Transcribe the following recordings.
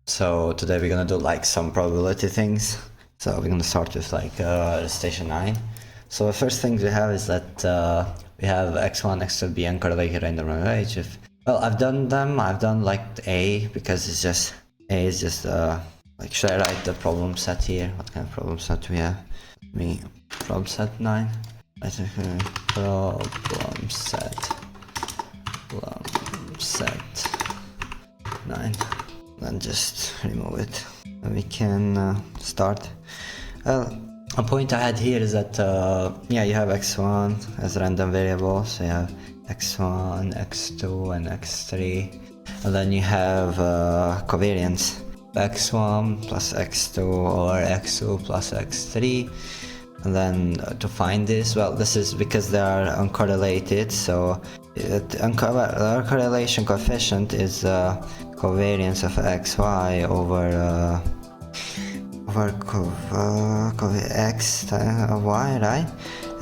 So today we're gonna do like some probability things. So we're gonna start with like station 9. So the first thing we have is that we have x1, x2, b uncorrelated random range. Well, I've done them. I've done like A because it's just A is just like, should I write the problem set here? What kind of problem set we have? Me problem set 9. I think problem set 9. Then just remove it and we can start. Well, a point I had here is that yeah, you have x1 as random variable, so you have x1, x2 and x3, and then you have covariance x1 plus x2 or x2 plus x3. And then to find this, well, this is because they are uncorrelated, so the correlation coefficient is covariance of xy over x times y, right?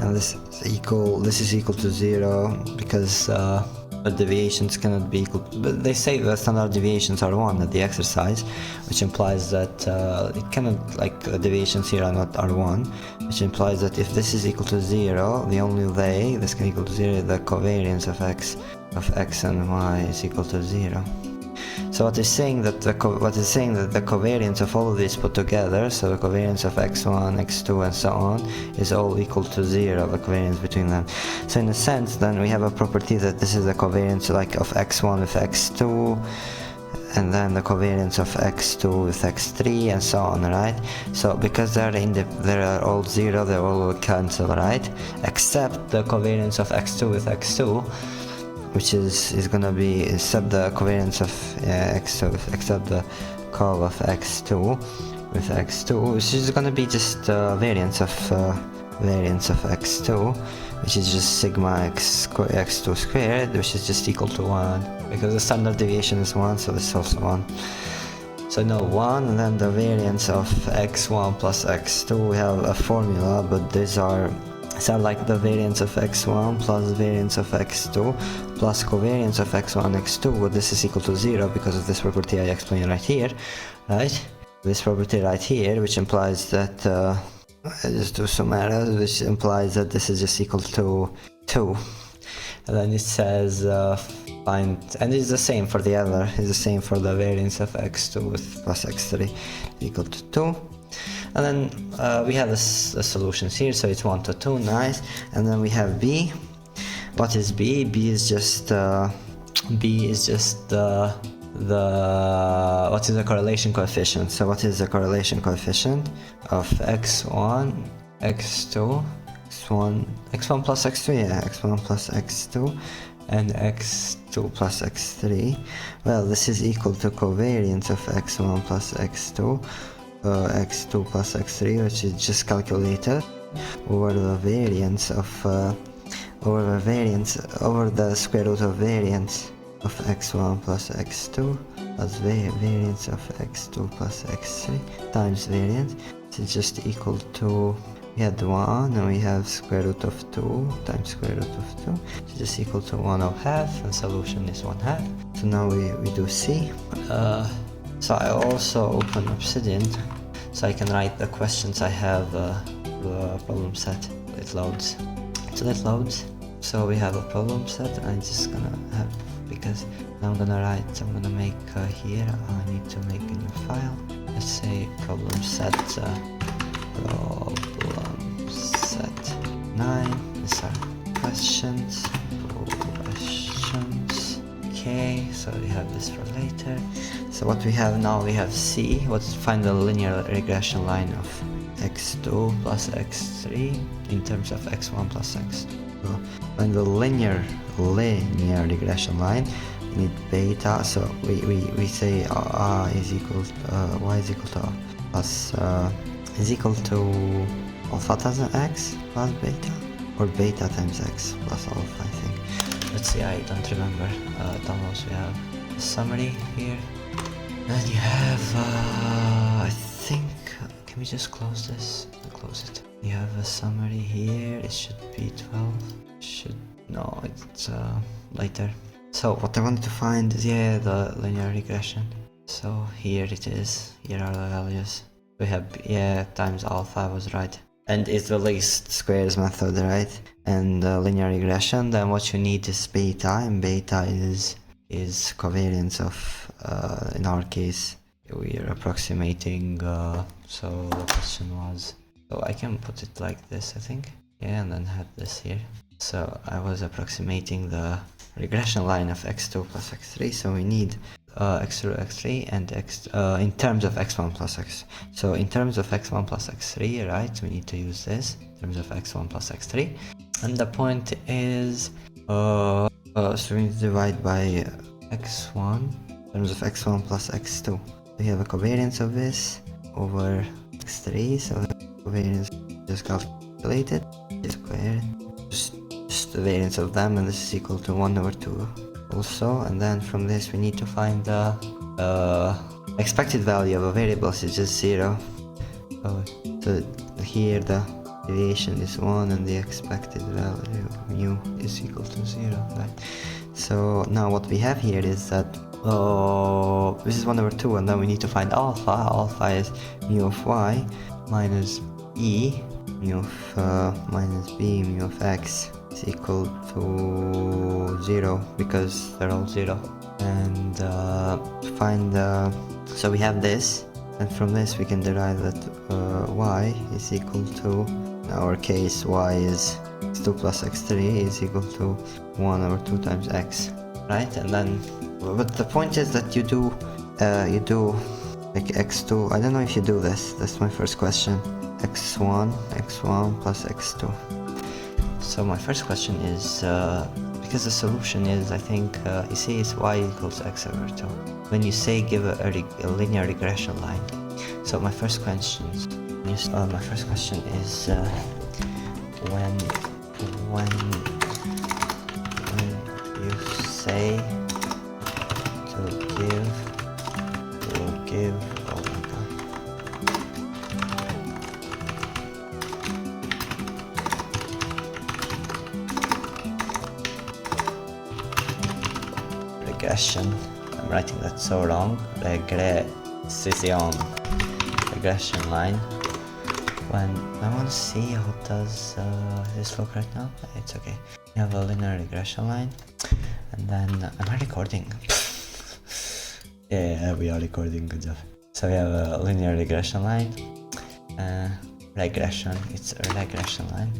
And this is equal to 0 because the deviations cannot be equal, but they say the standard deviations are 1 at the exercise, which implies that it cannot, like, deviations here are not 1, which implies that if this is equal to 0, the only way this can equal to 0 is the covariance of x and y is equal to 0. So what is saying that the covariance of all of these put together, so the covariance of x1, x2 and so on, is all equal to 0, the covariance between them. So in a sense, then we have a property that this is the covariance like of x1 with x2, and then the covariance of x2 with x3 and so on, right? So because they are all 0, they all will cancel, right? Except the covariance of x2 with x2, which is gonna be, except the covariance of x2, except the cov of x2 with x2, which is gonna be just variance of x2, which is just sigma x2 squared, which is just equal to 1, because the standard deviation is 1, so this is also 1. So now 1, and then the variance of x1 plus x2, we have a formula, but these are like the variance of x1 plus variance of x2 plus covariance of x1 x2, but this is equal to 0 because of this property I explained right here, right? This property right here, which implies that I just do some errors, which implies that this is just equal to 2. And then it says find, and it's the same for the other, it's the same for the variance of x2 with plus x3 equal to 2. And then we have the solutions here, so it's 1 to 2, nice. And then we have b. What is b? B is just what is the correlation coefficient? So what is the correlation coefficient of x1, x2, x1 plus x2, yeah, x1 plus x2 and x2 plus x3. Well, this is equal to covariance of x1 plus x2, x2 plus x3, which is just calculated over the variance of over the square root of variance of x1 plus x2 plus variance of x2 plus x3 times variance. It's just equal to, we had 1 and we have square root of 2 times square root of 2. It's just equal to 1/2, and solution is 1/2. So now we do C. So I also open Obsidian, so I can write the questions I have the problem set. It loads. So that loads. So we have a problem set. I'm just gonna have, because now I'm gonna make here, I need to make a new file. Let's say problem set 9. These are questions. Okay, so we have this for later. So what we have now, we have C. Let's find the linear regression line of x2 plus x3 in terms of x1 plus x2. So find the linear regression line. We need beta. So we say r is equal to, y is equal to plus is equal to alpha times x plus beta, or beta times x plus alpha, I think. Let's see, I don't remember. Downloads, we have a summary here. Then you have, I think, can we just close this? Close it. You have a summary here, it should be 12. No, it's later. So what I wanted to find is, yeah, the linear regression. So here it is, here are the values. We have, yeah, times alpha was right. And it's the least squares method, right? And linear regression, then what you need is beta, and beta is covariance of, in our case, we are approximating, so the question was, so I can put it like this, I think. Yeah, and then have this here. So I was approximating the regression line of x2 plus x3, so we need x2, x3, and in terms of x1 plus x. So in terms of x1 plus x3, right, we need to use this in terms of x1 plus x3. And the point is, so we need to divide by x1 in terms of x1 plus x2. We have a covariance of this over x3, so the covariance just calculated, squared, just the variance of them, and this is equal to 1 over 2 also. And then from this we need to find the expected value of a variable, is just 0. So here the deviation is 1 and the expected value mu is equal to 0, right? So now what we have here is that this is 1 over 2, and then we need to find alpha. Alpha is mu of y minus e, mu of minus b, mu of x is equal to 0, because they're all 0. And to find so we have this, and from this we can derive that y is equal to, in our case, y is x2 plus x3 is equal to 1 over 2 times x, right? And then, but the point is that you do like x2, I don't know if you do this, that's my first question, x1 plus x2. So my first question is, because the solution is, I think, you see it's y equals x over 2. When you say give a linear regression line, so my first question is, when you say to give, oh my god. Regression, I'm writing that so wrong, regression line. When I want to see how does this look right now, it's okay. We have a linear regression line, and then am I recording? Yeah, we are recording, good job. So we have a linear regression line, it's a regression line.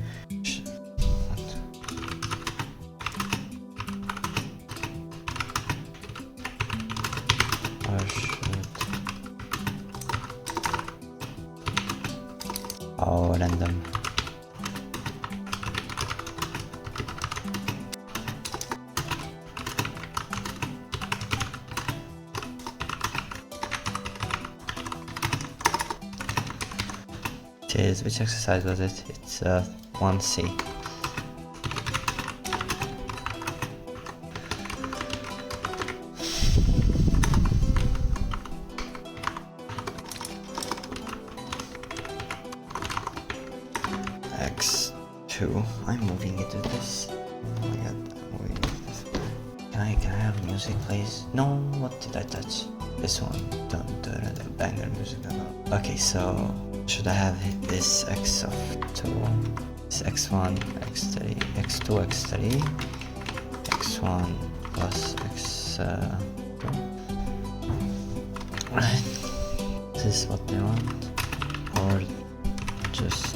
Or should, oh, random. Which exercise was it? It's 1C. X2. I'm moving it to this. Oh my god, I'm moving it this way. Can I have music, please? No, what did I touch? This one. Don't do the banger music. Okay, so should I have this x of 2, this x1, x3, x2, x3, x1 plus x2. Right. This is what they want, or just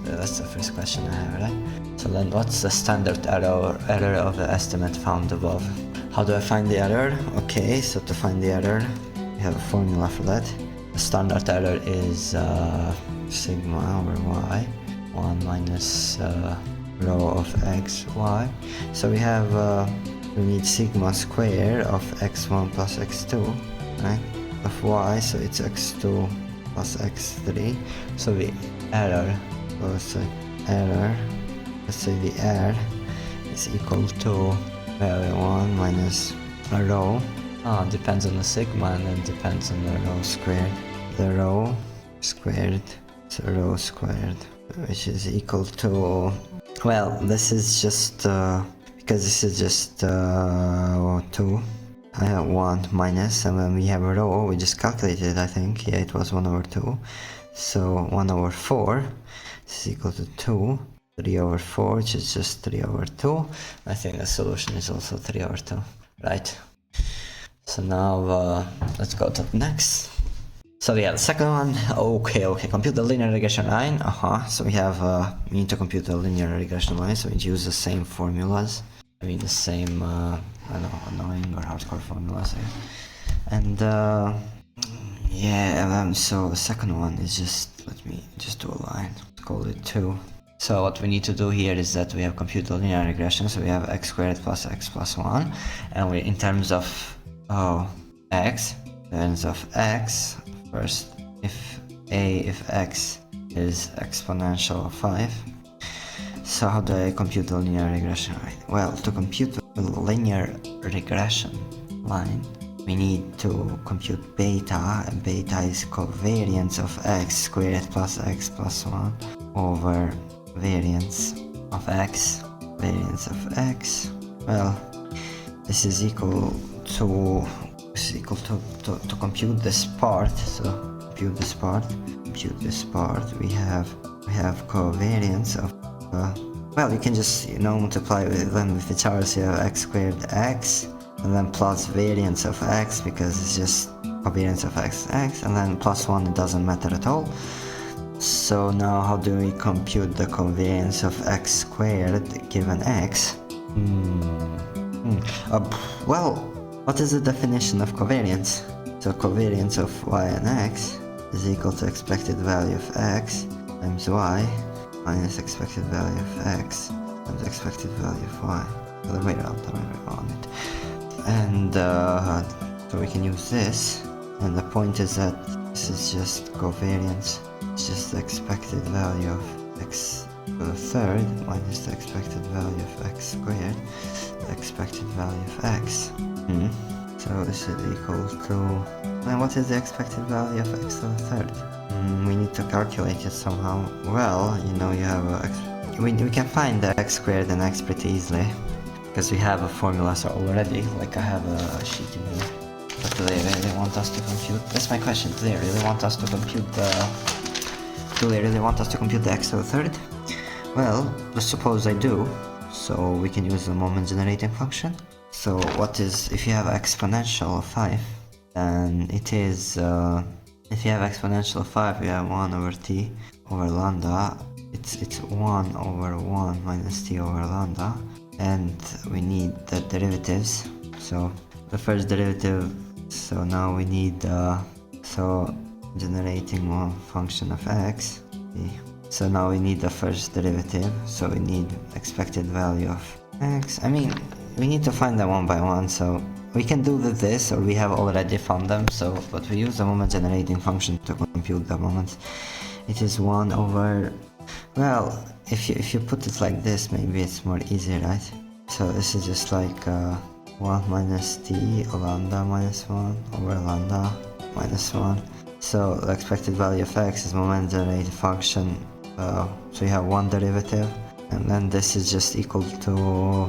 that's the first question I have, right? So then what's the standard error of the estimate found above? How do I find the error? Okay, so to find the error, we have a formula for that. The standard error is sigma over y, 1 minus rho of x, y. So we have, we need sigma square of x1 plus x2, right? Of y, so it's x2 plus x3. So the error, let's say the error is equal to 1 minus a rho. Depends on the sigma, and then depends on the rho squared. The rho squared, so rho squared, which is equal to Well, this is just because this is just 2. I have 1 minus, and when we have a row, we just calculated it, I think. Yeah, it was 1 over 2. So 1 over 4 is equal to 2. 3 over 4, which is just 3 over 2. I think the solution is also 3 over 2, right? So now let's go to the next. So yeah, the second one, okay, compute the linear regression line, so we have, we need to compute the linear regression line, so we use the same formulas, I mean the same, I don't know, annoying or hardcore formulas, and yeah, so the second one is just, let me just do a line, let's call it 2. So what we need to do here is that we have compute the linear regression, so we have x squared plus x plus 1, and we, in terms of x, first, if x is exponential of 5, so how do I compute the linear regression line? Well, to compute the linear regression line, we need to compute beta, and beta is covariance of x squared plus x plus 1 over variance of x, well, this is equal to compute this part, so compute this part, we have covariance of, well, you can just, you know, multiply them with each other, so you have x squared x, and then plus variance of x, because it's just covariance of x, and then plus 1, it doesn't matter at all. So now how do we compute the covariance of x squared given x? Well, what is the definition of covariance? So covariance of y and x is equal to expected value of x times y minus expected value of x times expected value of y. Other way around it. And so we can use this, and the point is that this is just covariance. It's just the expected value of x to the third minus the expected value of x squared, the expected value of x. So this is equal to, and what is the expected value of x to the third? We need to calculate it somehow. Well, you know, you have we can find the x squared and x pretty easily, because we have a formula already, like I have a sheet in here. But do they really want us to compute? That's my question. Do they really want us to compute the x to the third? Well, let's suppose I do. So we can use the moment generating function. So what is, if you have exponential of 5, then it is, if you have exponential of 5, you have 1 over t over lambda. It's 1 over 1 minus t over lambda. And we need the derivatives. So the first derivative, so now we need, so generating one function of x. So now we need the first derivative, so we need expected value of x. I mean, we need to find them one by one, so we can do this, or we have already found them, so, but we use the moment generating function to compute the moments. It is 1 over, well, if you put it like this, maybe it's more easy, right? So this is just like 1 minus t lambda minus 1 over lambda minus 1. So the expected value of x is moment generated function, so you have one derivative, and then this is just equal to,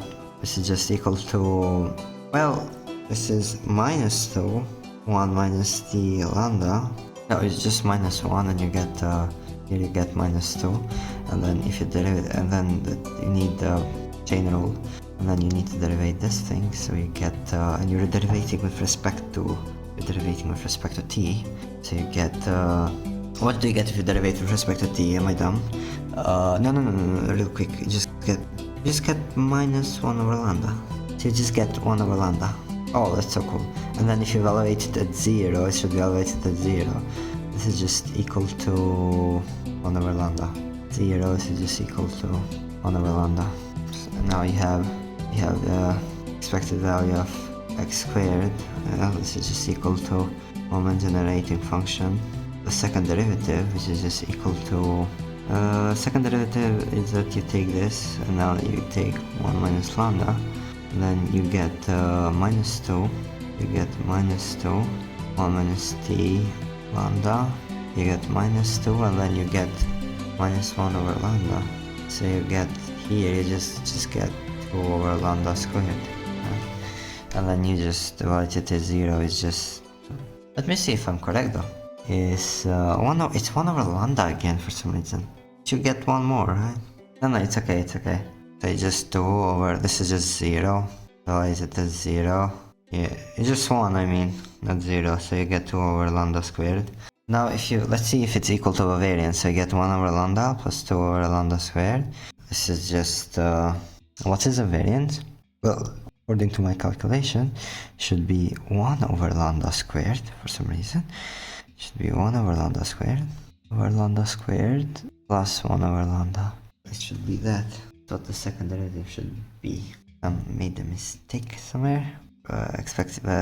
well, this is minus 2, 1 minus t lambda, no, it's just minus 1, and you get, here you get minus 2, and then if you derive, and then you need the chain rule, and then you need to derivate this thing, so you get, and you're derivating with respect to t, so you get, what do you get if you derivate with respect to t? Am I dumb? No, real quick, you just get minus 1 over lambda. So you just get 1 over lambda. Oh, that's so cool. And then if you evaluate it at 0, it should be evaluated at 0. This is just equal to 1 over lambda. 0 is just equal to 1 over lambda. So now you have the expected value of x squared. This is just equal to moment generating function. The second derivative, which is just equal to, second derivative is that you take this, and now you take 1 minus lambda, and then you get minus 2, you get minus 2, 1 minus t lambda, you get minus 2, and then you get minus 1 over lambda. So you get here you just get 2 over lambda squared. Right? And then you just divide it to 0, it's just... Let me see if I'm correct though. It's 1 over lambda again for some reason. You get one more, right? No, it's okay, it's okay. So you just 2 over, this is just 0. Divide it to 0. Yeah, it's just 1, I mean, not 0, so you get 2 over lambda squared. Now if you, let's see if it's equal to a variance, so you get 1 over lambda plus 2 over lambda squared. This is just, what is a variance? Well, according to my calculation, should be 1 over lambda squared for some reason. Should be 1 over lambda squared plus 1 over lambda. It should be that. So the second derivative should be. I made a mistake somewhere.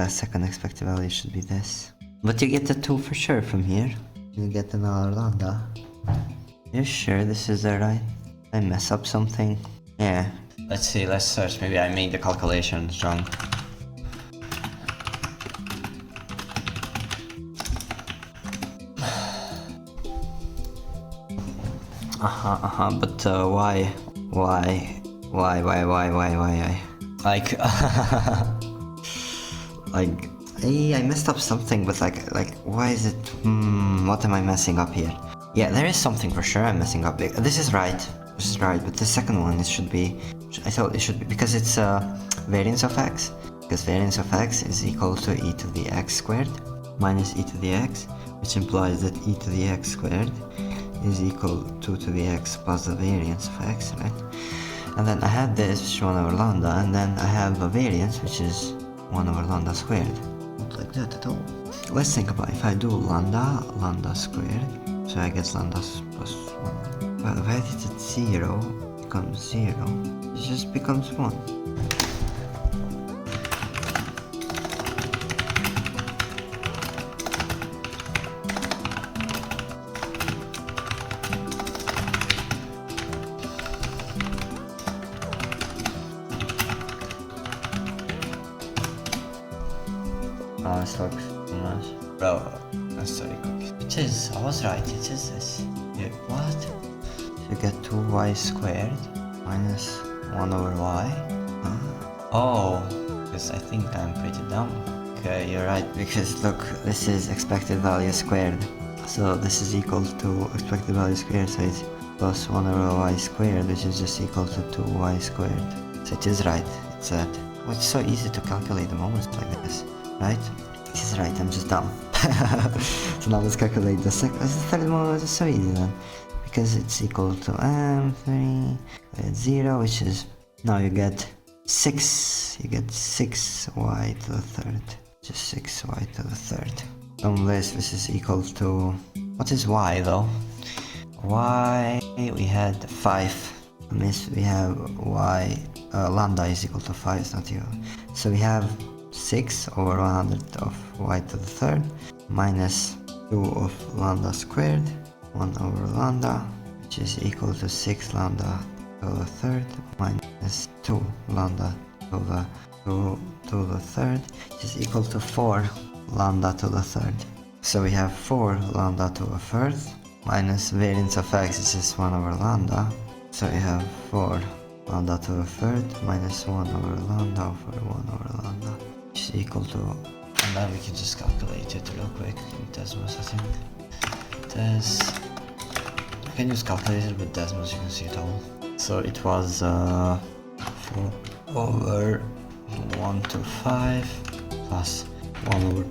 Second expected value should be this. But you get the 2 for sure from here. You get another lambda. You sure this is the right? I mess up something? Yeah. Let's see, let's search. Maybe I made the calculations wrong. But why? Like, like, hey, I messed up something, but like, why is it, what am I messing up here? Yeah, there is something for sure I'm messing up. This is right, but the second one, it should be, I thought it should be, because it's variance of x, because variance of x is equal to e to the x squared minus e to the x, which implies that e to the x squared is equal to the x plus the variance of x, right? And then I have this, which is 1 over lambda, and then I have a variance, which is 1 over lambda squared. Not like that at all. Let's think about it. If I do lambda squared, so I get lambda plus 1. Well, if I hit it 0, it becomes 0. It just becomes 1. Oh, this looks too much. Bro, that's sorry, cookies. It is, I was right, it is this. Yeah, what? You get 2y squared minus 1 over y. Huh? Oh, because I think I'm pretty dumb. Okay, you're right, because look, this is expected value squared. So this is equal to expected value squared, so it's plus 1 over y squared, which is just equal to 2y squared. So it is right, it's that. Oh, it's so easy to calculate the moments like this. Right? It is right, I'm just dumb. So now let's calculate the third moment. It's so easy then. Because it's equal to 3, 0, which is, now you get 6. You get 6y to the third. Just 6y to the third. From this is equal to, what is y though? Y, we had 5. On this we have y, lambda is equal to 5, it's not equal. So we have 6 over 100 of y to the third minus 2 of lambda squared, 1 over lambda, which is equal to 6 lambda to the third minus 2 lambda to the third, which is equal to 4 lambda to the third. So we have 4 lambda to the first minus variance of x, which is 1 over lambda. So we have 4 lambda to the third minus 1 over lambda over 1 over lambda, which is equal to, and then we can just calculate it real quick in Desmos, I think. You can use calculator, but Desmos you can see it all. So it was 4 over 1 to 5 plus 1 over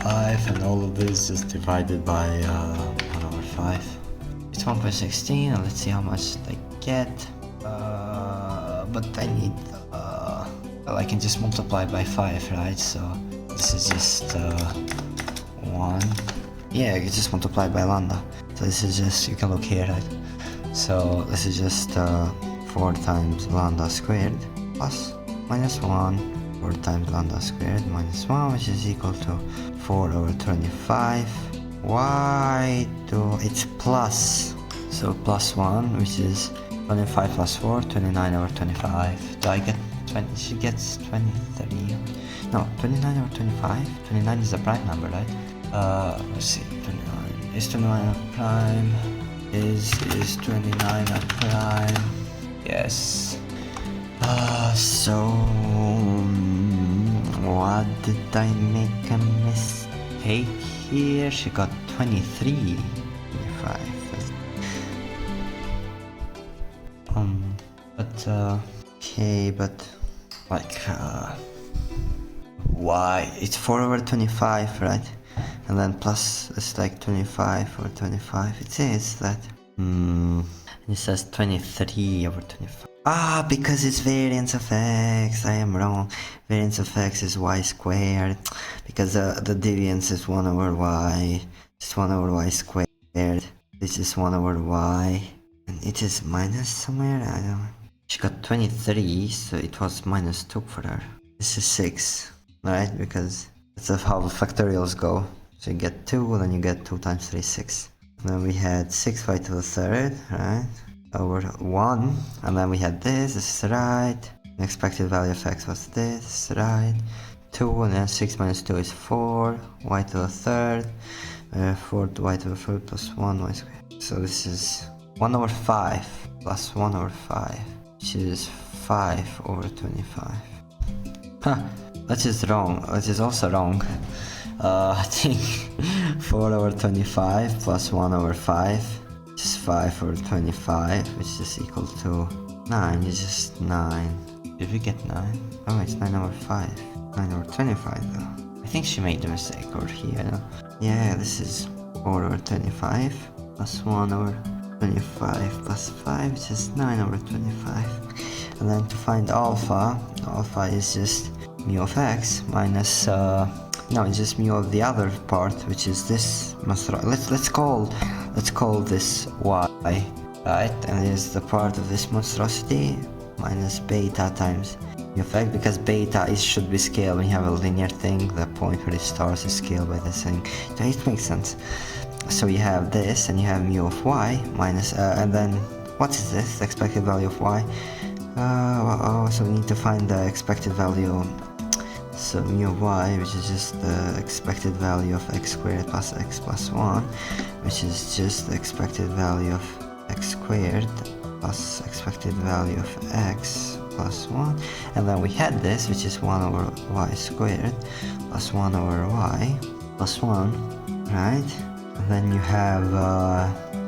5, and all of this is divided by 1 over 5. It's 1.16, and let's see how much I get. But I need, well, I can just multiply by 5, right? So this is just 1. Yeah, you just multiply by lambda. So this is just, you can look here, right? So this is just 4 times lambda squared plus minus 1, 4 times lambda squared minus 1, which is equal to 4 over 25. Why do it's plus? So plus 1, which is 25 plus 4, 29 over 25. Do I get 20? She gets 20, 30. No, 29 over 25. 29 is a prime number, right? Let's see. 29 is 29 a prime. Is 29 a prime? Yes. So what did I make a mistake here? She got 23. 25. Okay, but like, why? It's 4 over 25, right? And then plus it's like 25 over 25. It says that. It says 23 over 25. Ah, because it's variance of x. I am wrong. Variance of x is y squared. Because the deviance is 1 over y. It's 1 over y squared. This is 1 over y. And it is minus somewhere? I don't know. She got 23, so it was minus 2 for her. This is 6, right? Because that's how factorials go. So you get 2, then you get 2 times 3, 6. And then we had 6y to the third, right? Over 1. And then we had this is right. The expected value of x was this, right? 2, and then 6 minus 2 is 4. Y to the third. 4 y to the third plus 1 y squared. So this is 1 over 5 plus 1 over 5. Which is 5 over 25. Huh, that is wrong. That is also wrong. I think 4 over 25 plus 1 over 5, which is 5 over 25, which is equal to 9. It's just 9. Did we get 9? Oh, it's 9 over 5. 9 over 25 though. I think she made a mistake over here. No? Yeah, this is 4 over 25 plus 1 over 25 plus 5, which is 9 over 25. And then to find alpha is just mu of x minus no, it's just mu of the other part, which is this let's call this y, right? And it is the part of this monstrosity minus beta times mu of x, because beta should be scaled when you have a linear thing. The point where it starts is scaled by this thing. So it makes sense. So you have this, and you have mu of y minus, and then what is this? The expected value of y. So we need to find the expected value. So mu of y, which is just the expected value of x squared plus x plus 1, which is just the expected value of x squared plus expected value of x plus 1. And then we had this, which is 1 over y squared plus 1 over y plus 1, right? And then you have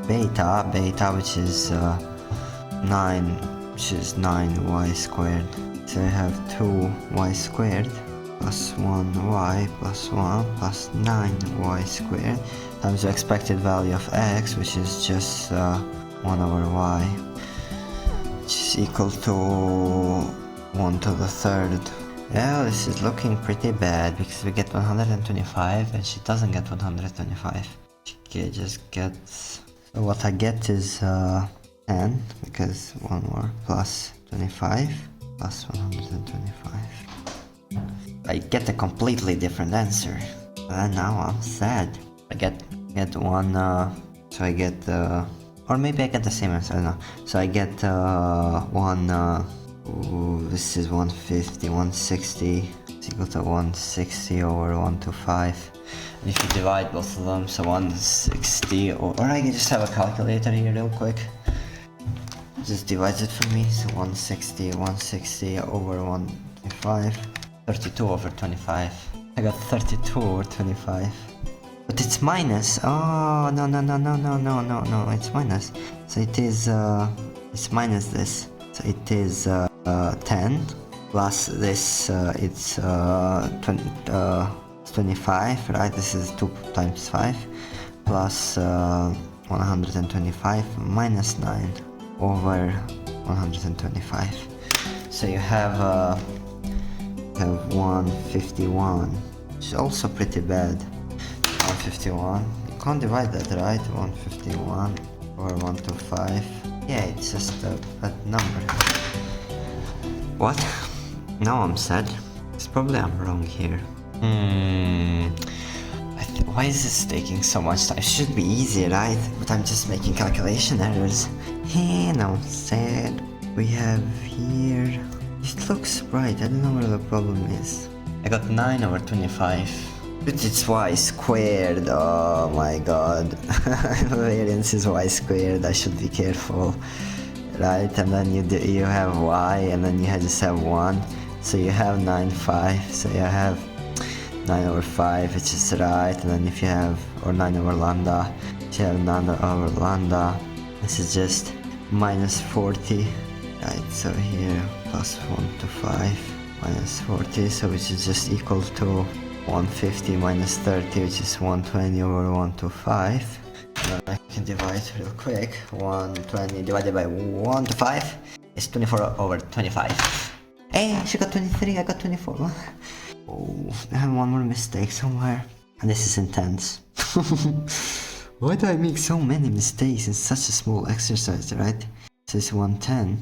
beta, which is 9, which is 9y squared. So you have 2y squared plus 1y plus 1 plus 9y squared times the expected value of x, which is just 1 over y, which is equal to 1 to the third. Yeah, this is looking pretty bad because we get 125 and she doesn't get 125. She just gets... So what I get is 10, because 1 more plus 25 plus 125. I get a completely different answer. And now I'm sad. I get one, so I get, or maybe I get the same answer, I don't know. So I get one, this is 150, 160, it's equal to 160 over 125. And if you divide both of them, so 160, or I can just have a calculator here real quick. Just divides it for me, so 160 over 125. 32 over 25. I got 32 over 25. But it's minus. Oh, no, it's minus. So it is, it's minus this. So it is 10 plus this, it's 25, right? This is 2 times 5 plus 125 minus 9 over 125. So you have 151, which is also pretty bad. 151, you can't divide that, right? 151 over 125. Yeah, it's just a bad number. What? Now I'm sad. It's probably I'm wrong here. Why is this taking so much time? It should be easy, right? But I'm just making calculation errors. Hey, now I'm sad. We have here... It looks right, I don't know where the problem is. I got 9 over 25. But it's y squared, oh my god. Variance is y squared, I should be careful. right? And then you have y, and then you just have 1. So you have 9, 5. So you have 9 over 5, which is right. And then if you have, or 9 over lambda, if you have 9 over lambda, this is just minus 40, right? So here plus 1 to 5 minus 40, so which is just equal to 150 minus 30, which is 120 over 1 to 5. And then I can divide real quick. 120 divided by 1 to 5 is 24 over 25. Hey, she got 23, I got 24. Oh, I have one more mistake somewhere. And this is intense. Why do I make so many mistakes in such a small exercise, right? So it's 110.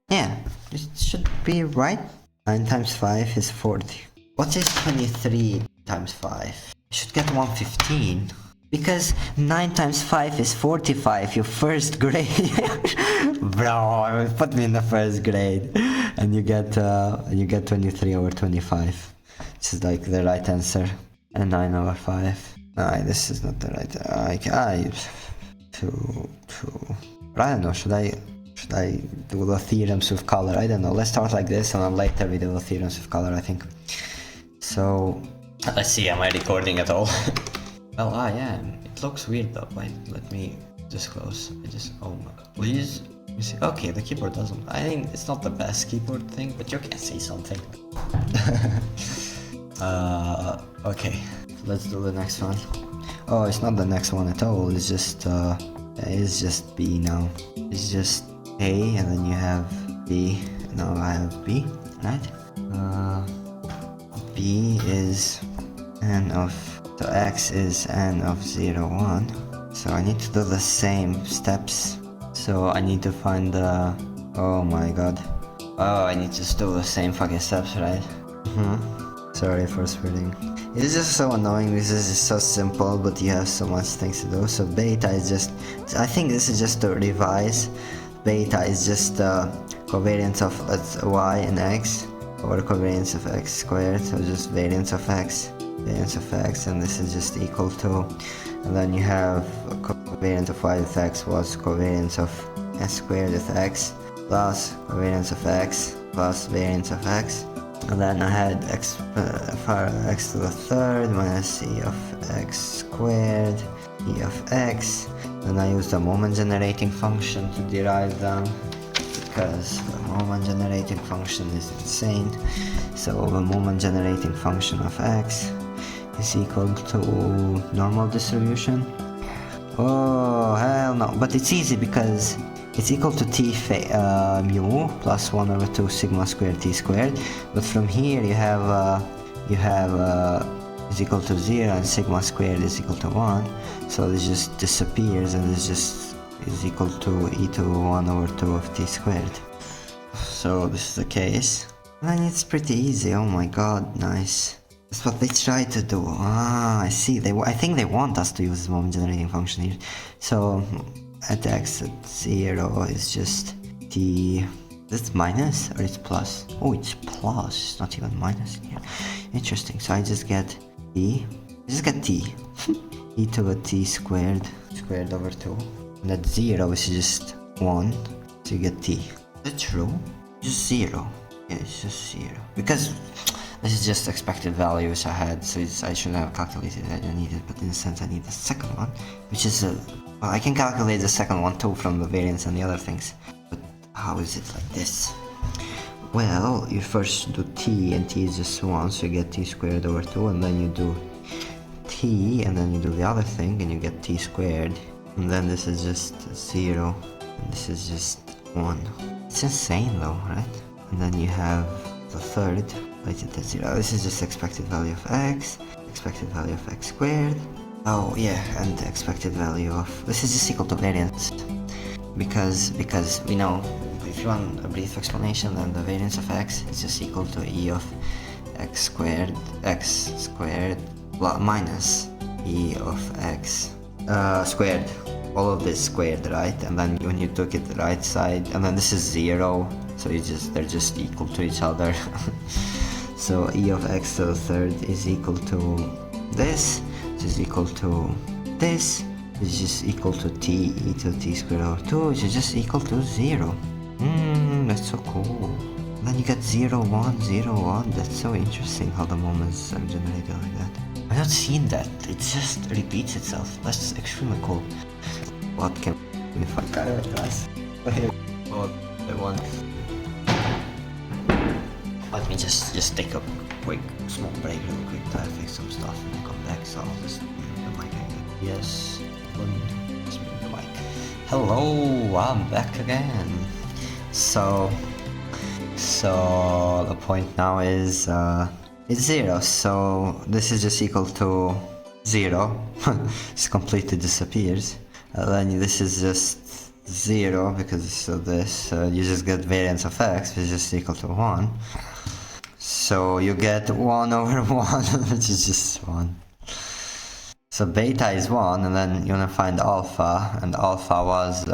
Yeah, it should be right. 9 times 5 is 40. What is 23 times 5? I should get 115. Because 9 times 5 is 45, your first grade. Bro, put me in the first grade. And you get 23 over 25. This is like the right answer. And 9 over 5. No, this is not the right. I don't know, should I do the theorems with color? I don't know. Let's start like this and then later we do the theorems with color, I think. So let's see, am I recording at all? Well, I am. It looks weird though. Wait, let me disclose. Oh my god. Please. Let me see. Okay, the keyboard doesn't. I think it's not the best keyboard thing, but you can see something. Okay. Let's do the next one. Oh, it's not the next one at all. It's just B now. It's just A, and then you have B. Now I have B, right? B is n of, so x is n of 0, 1. So I need to do the same steps. So I need to find the, oh my god. Oh, I need to do the same fucking steps, right? Sorry for swearing. It's just so annoying because this is so simple, but you have so much things to do. So beta is just, I think this is just to revise. Beta is just covariance of y and x over covariance of x squared. So just variance of x, and this is just equal to, and then you have covariance of y with x was covariance of s squared with x plus covariance of x plus variance of x. And then I had x to the third minus e of x squared, e of x. Then I used the moment generating function to derive them, because the moment generating function is insane. So the moment generating function of x is equal to normal distribution. Oh hell no, but it's easy because it's equal to t mu plus 1 over 2 sigma squared t squared, but from here you have is equal to 0 and sigma squared is equal to 1, so this just disappears and this just is equal to e to 1 over 2 of t squared. So this is the case, and it's pretty easy. Oh my god, nice. That's what they try to do. I see. I think they want us to use this moment generating function here. So at x at 0 is just t. Is minus or it's plus? Oh, it's plus. It's not even minus here. Interesting. So I just get t. E to the t squared over 2. And at 0 is just 1. So you get t. Is that true? Just 0. Yeah, it's just 0. Because this is just expected values I had, so I shouldn't have calculated it. I don't need it, but in a sense I need the second one, which is well, I can calculate the second one too from the variance and the other things. But how is it like this? Well, you first do t, and t is just 1, so you get t squared over 2, and then you do t, and then you do the other thing, and you get t squared. And then this is just 0, and this is just 1. It's insane though, right? And then you have the third, related to 0. This is just expected value of x, expected value of x squared. Oh yeah, and the expected value of, this is just equal to variance. Because we know, if you want a brief explanation, then the variance of x is just equal to e of x squared minus e of x squared. All of this squared, right? And then when you took it the right side, and then this is 0, so they're just equal to each other. So e of x to the third is equal to this, which is equal to this, which is just equal to t, e to t squared over 2, which is just equal to 0. That's so cool. Then you get 0, 1, 0, 1. That's so interesting how the moments generated like that. I've not seen that. It just repeats itself. That's extremely cool. What can we find? Guys. What I want. Let me just take a quick small break real quick to fix some stuff and come back. So I'll just mute the mic again. Yes. Just mute the mic. Hello, I'm back again. So the point now is it's 0, so this is just equal to 0. It completely disappears. Then this is just 0 because of this. You just get variance of x, which is just equal to 1. So you get 1 over 1, which is just 1. So beta is 1, and then you wanna find alpha, and alpha was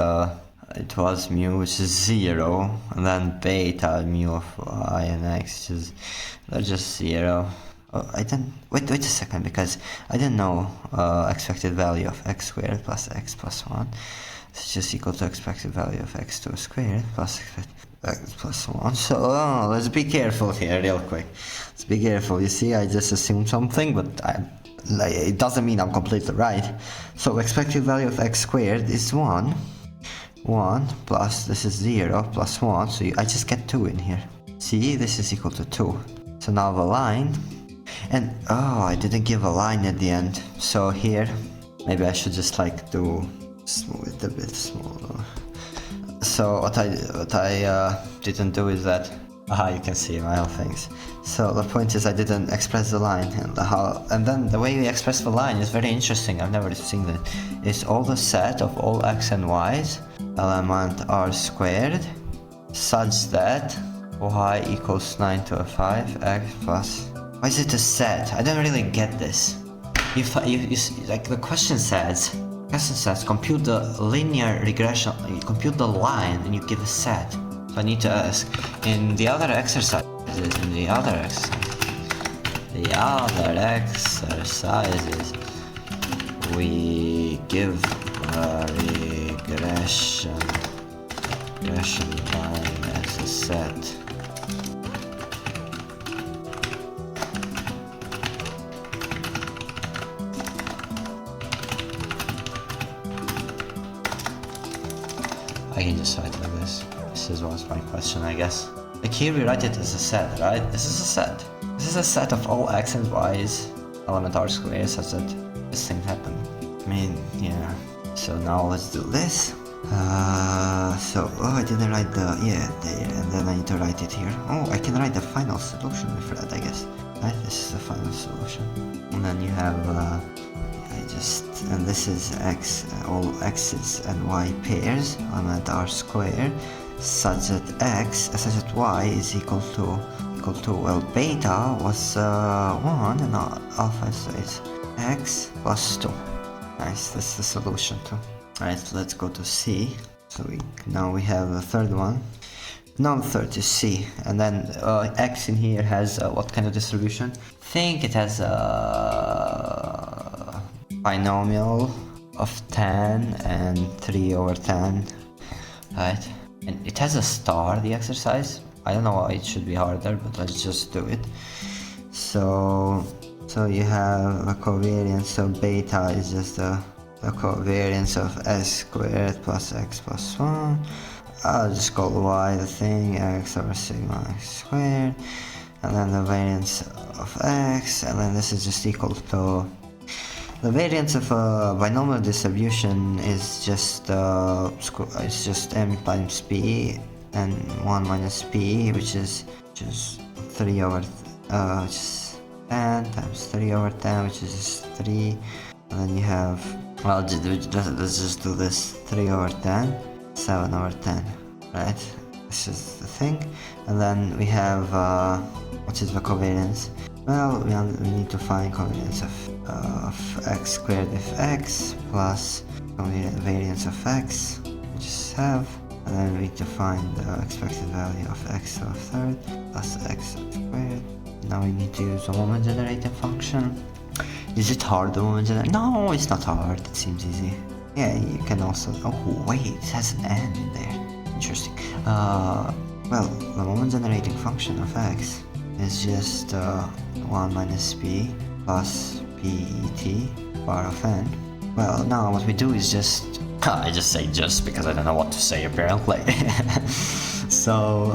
it was mu, which is 0, and then beta mu of y and x, which is just 0. Oh, I didn't wait a second, because I didn't know expected value of x squared plus x plus 1. It's just equal to expected value of x2 squared plus x plus 1. So let's be careful here real quick. Let's be careful. You see, I just assumed something, but it doesn't mean I'm completely right. So expected value of x squared is 1 plus this is 0 plus 1, so I just get 2 in here. See, this is equal to 2. So now the line, and I didn't give a line at the end. So here, maybe I should just like do smooth it a bit smaller. So what I didn't do is that, you can see my own things. So the point is I didn't express the line, and then the way we express the line is very interesting. I've never seen that. It's all the set of all x and y's element r squared such that y equals 9 to a 5 x plus. Why is it a set? I don't really get this. You like the question says compute the linear regression, you compute the line, and you give a set. So I need to ask, in the other exercises, we give a regression line as a set. I can just write it like this. This was my question, I guess. Like here we write it as a set, right? This is a set. This is a set of all x and y's element r squared such that this thing happened. I mean, yeah. So now let's do this. I didn't write there, and then I need to write it here. I can write the final solution for that, I guess. Right, this is the final solution. And then you have, and this is x, all x's and y pairs, element r squared, such that y is equal to, well, beta was 1 and alpha is x plus 2. Nice, that's the solution too. Alright, let's go to C. So now we have the third one. Now the third is C, and then x in here has what kind of distribution? I think it has a binomial of 10 and 3 over 10, right? And it has a star, the exercise. I don't know why it should be harder, but let's just do it. So you have a covariance, so beta is just the covariance of s squared plus x plus 1. I'll just call y the thing, x over sigma x squared, and then the variance of x, and then this is just equal to the variance of a binomial distribution is just it's just m times p and 1 minus p, which is 3 over which is 10 times 3 over 10, which is just 3, and then you have, well, let's just do this, 3 over 10, 7 over 10, right? This is the thing. And then we have what is the covariance? Well, we need to find covariance of x squared if x plus variance of x, we just have, and then we need to find the expected value of x to the third plus x squared. Now we need to use a moment generating function. Is it hard, the moment generator? No, it's not hard, it seems easy. Yeah, you can also, oh wait, it has an n in there. Interesting. Well, the moment generating function of x is just 1 minus p plus PET power of n. Well, now what we do is just... I just say just because I don't know what to say apparently. So,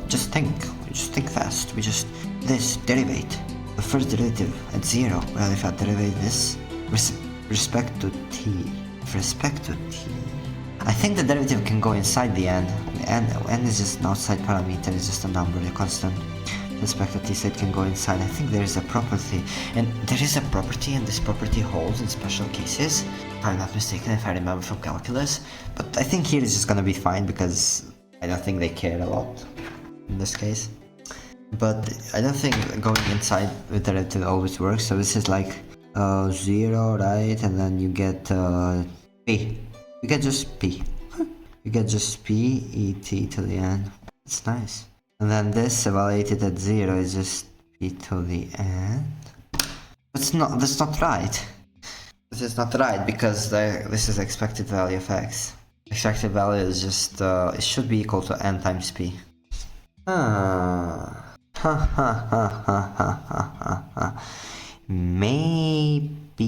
just think fast. We just, this derivate, the first derivative at 0, well, if I derivate this respect to t, I think the derivative can go inside the n. N is just an outside parameter, it's just a number, a constant. Respect to t, so it can go inside. I think there is a property, and there is a property, and this property holds in special cases, if I'm not mistaken, if I remember from calculus. But I think here it's just gonna be fine because I don't think they care a lot in this case. But I don't think going inside with derivative always works. So this is like 0, right? And then you get p. You get just p. You get just p et to the n. It's nice. And then this evaluated at 0 is just p to the n. That's not right. This is not right because this is expected value of x. Expected value is just it should be equal to n times p. Maybe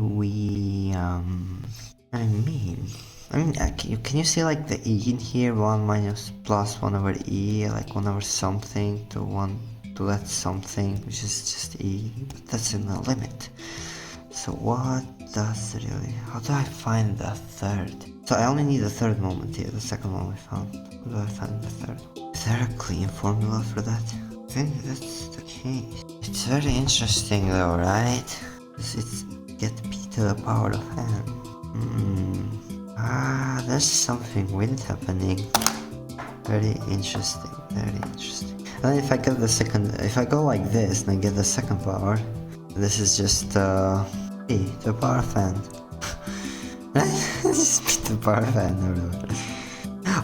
we I mean, can you see like the e in here? 1 minus plus 1 over e, like 1 over something to 1 to that something, which is just e, but that's in the limit. So what does really, how do I find the third? So I only need the third moment here, the second one we found. How do I find the third? Is there a clean formula for that? I think that's the case. It's very interesting though, right? It's get p to the power of n. There's something weird happening. Very interesting, very interesting. And if I get the second, if I go like this and I get the second power, this is just p to the power of n. Just p to the power of n.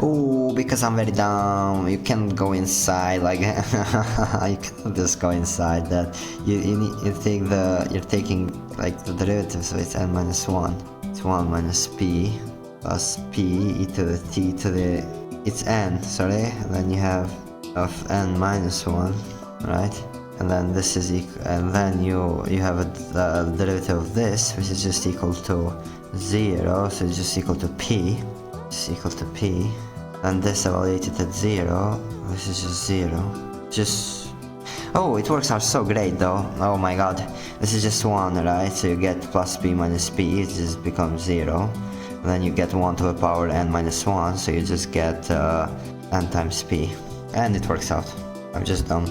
Oh, because I'm very dumb. You can't go inside like you cannot just go inside that. You're taking like the derivative, so it's n minus 1. It's 1 minus p plus p e to the t to the, it's n, sorry, and then you have of n minus 1, right? And then this is equal, and then you have a derivative of this, which is just equal to 0, so it's just equal to p. It's equal to p. And this evaluated at 0, this is just 0. Just, oh, it works out so great though. Oh my god, this is just 1, right? So you get plus p minus p, it just becomes 0. And then you get 1 to the power n minus 1, so you just get n times p. And it works out. I'm just dumb.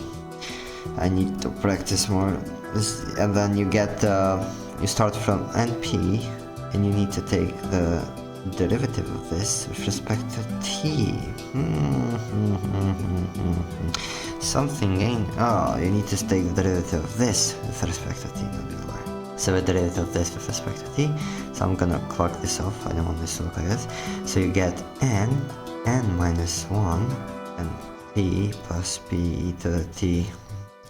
I need to practice more. And then you get, you start from np, and you need to take the derivative of this with respect to t. Something ain't, oh, you need to take the derivative of this with respect to t, not be lie. So the derivative of this with respect to t, so I'm gonna clock this off, I don't want this to look like this. So you get n minus 1, and p plus p e to the t,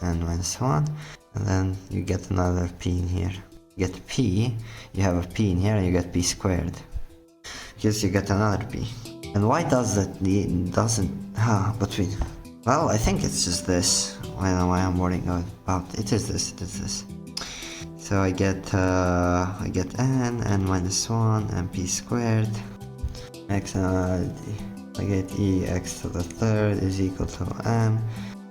n minus 1, and then you get another p in here. You get p, you have a p in here, and you get p squared. Because you get another p. And why does that, doesn't, between, well, I think it's just this. I don't know why I'm worrying about, it is this. So I get n minus 1, and p squared, x and I get e x to the third is equal to m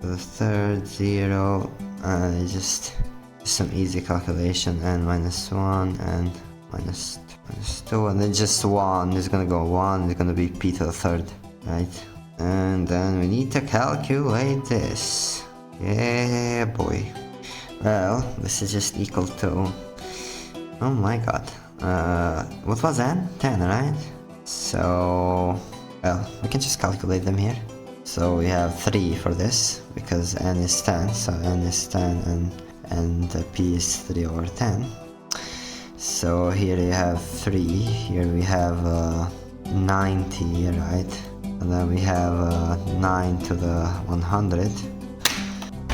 to the third, 0, and it's just some easy calculation, n minus 1 and minus 2, and then just 1 is gonna go 1, it's gonna be p to the third, right? And then we need to calculate this. Yeah, boy. Well, this is just equal to, oh my god, what was n? 10, right? So, well, we can just calculate them here. So we have 3 for this, because n is 10, so n is 10 and p is 3 over 10. So here you have 3, here we have 90, right? And then we have 9 to the 100.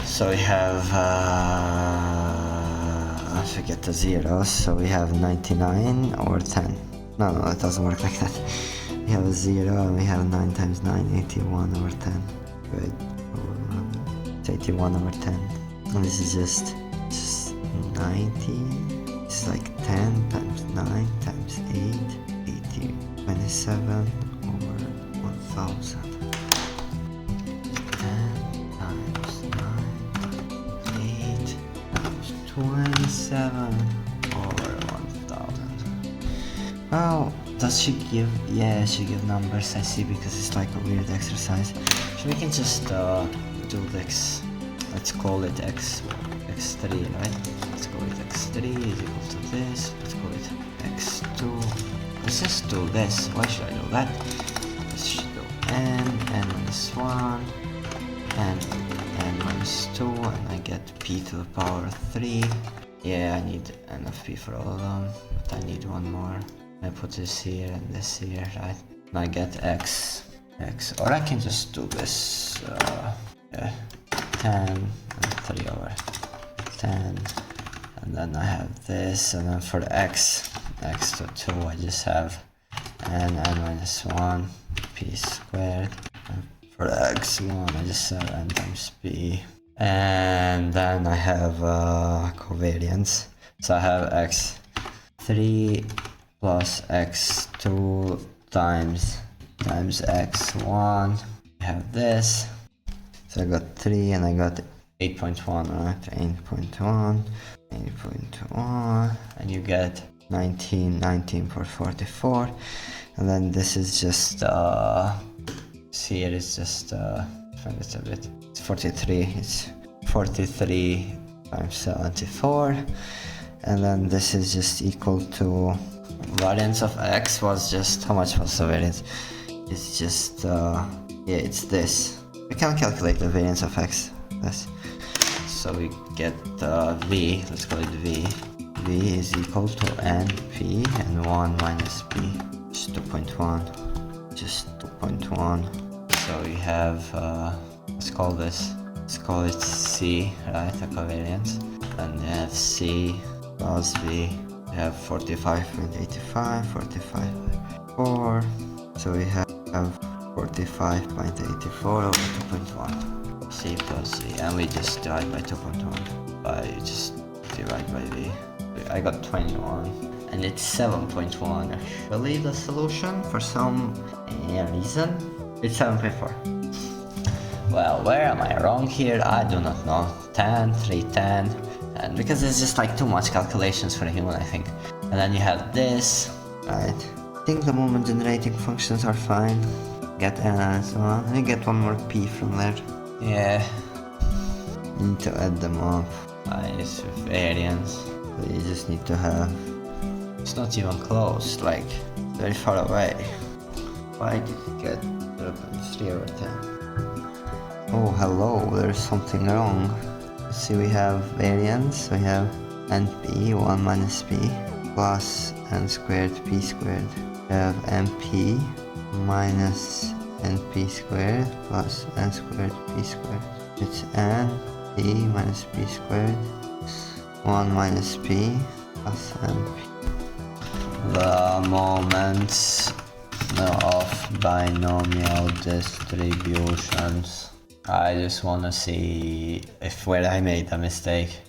So we have, I forget the zeros, so we have 99 over 10. No, it doesn't work like that. We have a 0 and we have 9 times 9, 81 over 10. Great. It's 81 over 10. And this is just 90. It's like 10 times 9 times 8, 80, 27 over 1000. 10 times 9, 8 times 27 over 1000. Well, does she give? Yeah, she gives numbers, I see, because it's like a weird exercise. So we can just do this. Let's call it x3, right? Let's call it x3 is equal to this. Let's call it x2. Let's just do this. Why should I do that? Let's do n minus 1, and n minus 2, and I get p to the power 3. Yeah, I need enough p for all of them, but I need one more. I put this here and this here, right? And I get x, or I can just do this, yeah, 10 and 3 over 10, and then I have this, and then for the x to 2, I just have n minus 1 p squared, and for the x1, I just have n times p, and then I have covariance, so I have x3 plus x2 times x1. I have this, so I got 3 and I got 8.1, right? 8.1, and you get 19 for 44, and then this is just here it's just find it a bit, it's 43, it's 43 times 74, and then this is just equal to variance of x was just, how much was the variance? It's just yeah, it's this. We can calculate the variance of x, this. So we get v, let's call it v. V is equal to np, and 1 minus p, just 2.1, just 2.1. So we have, let's call it c, right, the covariance. And we have c plus v. We have 45.85, 45.4, so we have 45.84 over 2.1, c plus v, and we just divide by 2.1, by just divide by v. I got 21, and it's 7.1 actually the solution for some reason. It's 7.4. Well, where am I wrong here? I do not know. 10, 3, 10. And because it's just like too much calculations for a human, I think. And then you have this, right? I think the moment generating functions are fine. Get n and so on. And you get one more p from there. Yeah. Need to add them up. Nice variance. So you just need to have. It's not even close, like very far away. Why did it get 0.3 over 10? Oh, hello, there's something wrong. See, we have variance, we have np, 1 minus p, plus n squared p squared. We have np minus np squared plus n squared p squared. It's n p minus p squared, 1 minus p plus np. The moments of binomial distributions. I just wanna see if where I made a mistake.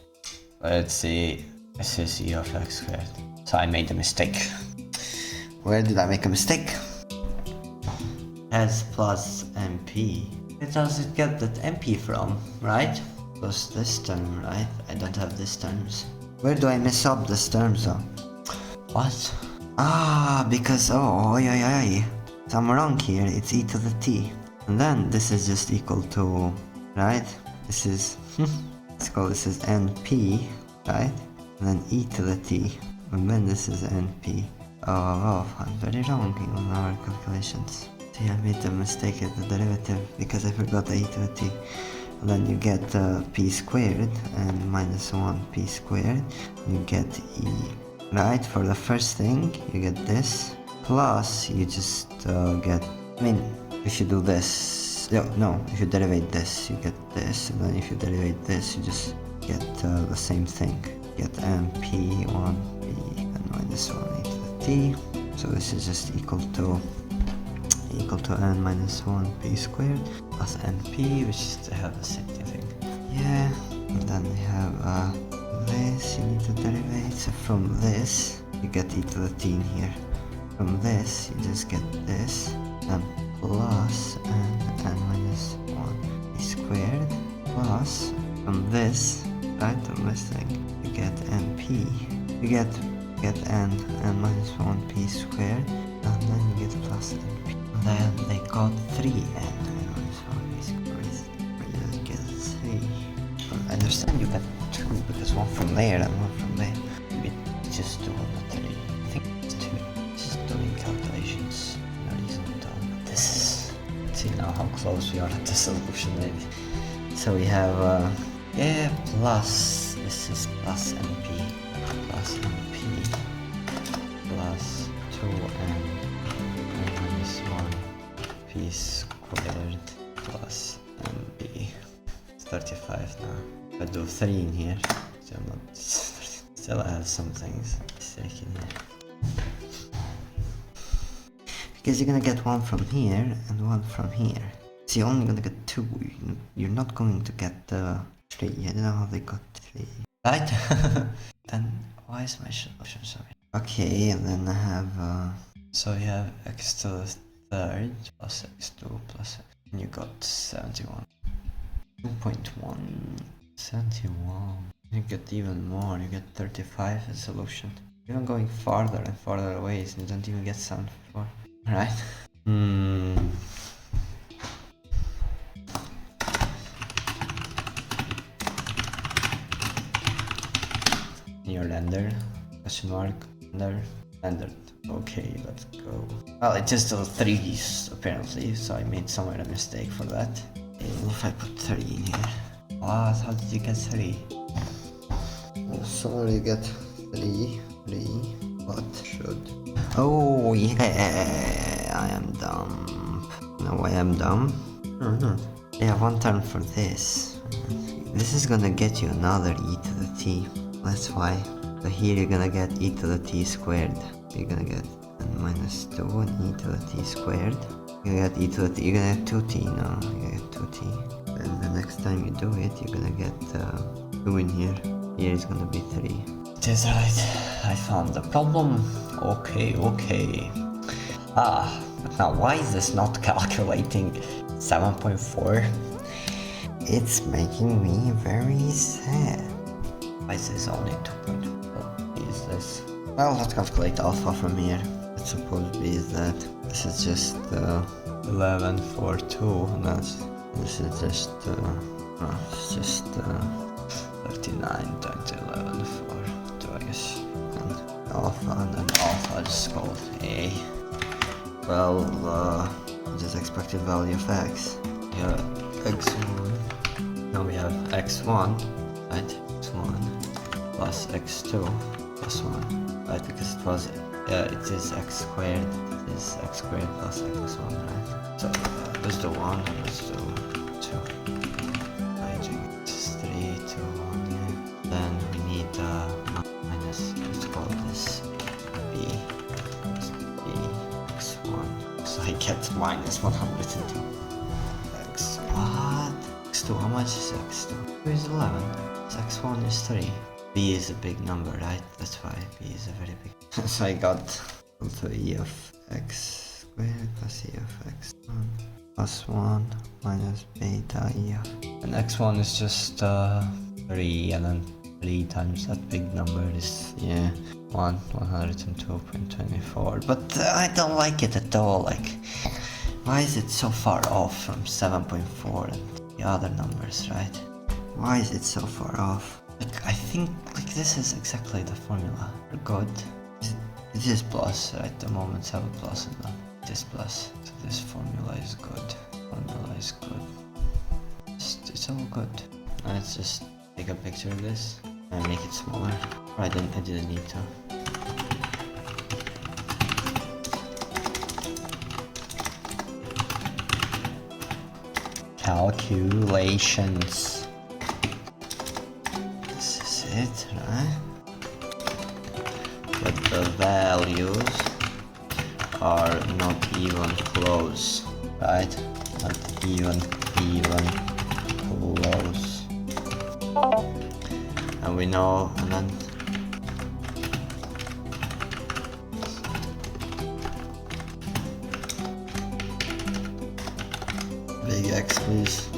Let's see, this is e of x squared. So I made a mistake. Where did I make a mistake? S plus np. Where does it get that np from, right? Plus this term, right? I don't have these terms. Where do I mess up these terms though? What? Ah, because, oh, yeah. So I'm wrong here, it's e to the t. And then this is just equal to, right? This is, let's call this is np, right? And then e to the t. And then this is np. Oh, I'm very wrong in our calculations. See, I made a mistake at the derivative because I forgot the e to the t. And then you get p squared and minus 1 p squared. You get e, right? For the first thing, you get this. Plus, you just get, I mean, if you do this, no, if you derivate this, you get this, and then if you derivate this, you just get the same thing. You get np 1p and minus 1 e to the t. So this is just equal to n minus 1p squared plus np, which is to have the same thing. Yeah, and then we have this, you need to derivate. So from this, you get e to the t in here. From this, you just get this, and plus n minus 1p squared, plus from this, right, from this thing, you get np. You get n minus 1p squared, and then you get plus np. And then they got 3n minus 1p squared, where you get 3. I understand you get 2 because one from there and one from there. Maybe just 2 on the 3. I think it's 2. Just doing calculations. No reason at all. But this is. Let's see now how close we are at the solution, maybe. So we have yeah, plus. This is plus np. Plus np. Plus 2n minus 1p squared plus np. 35 now. I do 3 in here. Still not. Still I have some things mistaken here. Because you're gonna get one from here and one from here. So you're only gonna get 2. You're not going to get 3. I don't know how they got 3. Right? Then why is my solution so weird? Okay, and then I have so you have x to the third plus x2 plus x. And you got 71. 2.1 71. You get even more, you get 35 as a solution. Even going farther and farther away, you don't even get 74. Right? Your lender? Question mark? Lender. Okay, let's go. Well, it just does 3s apparently, so I made somewhere a mistake for that. If I put 3 in here. What? How did you get 3? Oh, sorry, you get 3. What should? Oh, yeah, I am dumb. No, I am dumb. Yeah, one turn for this. This is gonna get you another e to the t. That's why. So here you're gonna get e to the t squared. You're gonna get n minus 2 and e to the t squared. You get e to the t, you're gonna get 2t now, you get 2t. And the next time you do it, you're gonna get 2 in here. Here is gonna be 3. It is right, I found the problem. Okay. But now why is this not calculating 7.4? It's making me very sad. Why is this only 2.4? Is this? Well, let's calculate alpha from here. Let's suppose B is that. This is just 11 for 2. This is just it's just 39 times 11 for 2, I guess. And alpha, and then alpha just called A. Well, just expected value of x. Yeah, x1. Now we have x1, right? x1 plus x2 plus 1, right? Because it was, it is x squared. It is x squared plus x1, right? So let's do 1, let's do 2. It's 3, 2, 1, yeah. Then we need minus, let's call this b. B, x1. So I get minus 102. X, what? x2, how much is x2? 2 is 11. So x1 is 3. B is a big number, right? That's why B is a very big. So I got also e of x squared plus e of x1 plus 1 minus beta e of. And x1 is just 3, and then 3 times that big number is, yeah, 102.24. But I don't like it at all. Like, why is it so far off from 7.4 and the other numbers, right? Why is it so far off? Like, I think like this is exactly the formula. We're good. It is plus, right? The moments have a plus in them. It is plus. So this formula is good. It's all good. Let's just take a picture of this and make it smaller. I didn't need to. Calculations. This is it, right? Get the values. are not even close, right? Not even close. And we know, and then big X, please.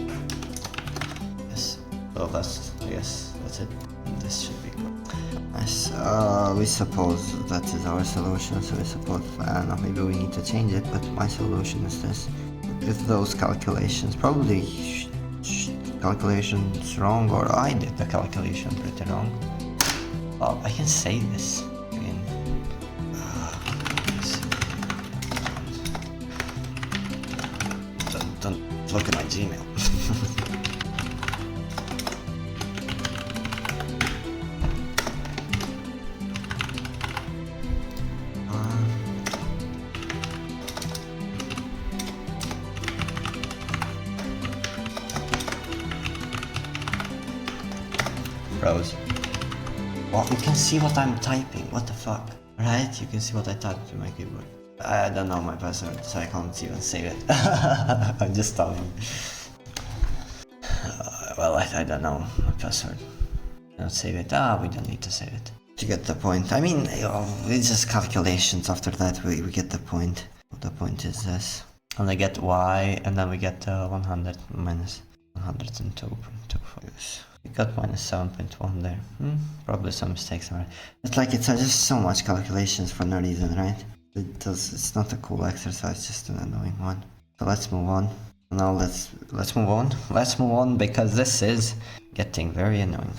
Yes. Well, that's, I guess that's it. This should be good. Nice. We suppose that is our solution, so we suppose, I don't know, maybe we need to change it, but my solution is this. With those calculations, probably calculations wrong, or I did the calculation pretty wrong. I can say this again. Don't look at my Gmail. Bros. Well, you can see what I'm typing. What the fuck? Right? You can see what I typed to my keyboard. I don't know my password, so I can't even save it. I'm just telling. Well, I don't know my password. Not save it. We don't need to save it. You get the point. I mean, it's just calculations. After that, we get the point. The point is this. And I get y, and then we get 100 minus 102.25. We got minus 7.1 there. Probably some mistakes somewhere. It's like it's just so much calculations for no reason, right? It's not a cool exercise, just an annoying one. So let's move on. Now let's move on. Let's move on because this is getting very annoying.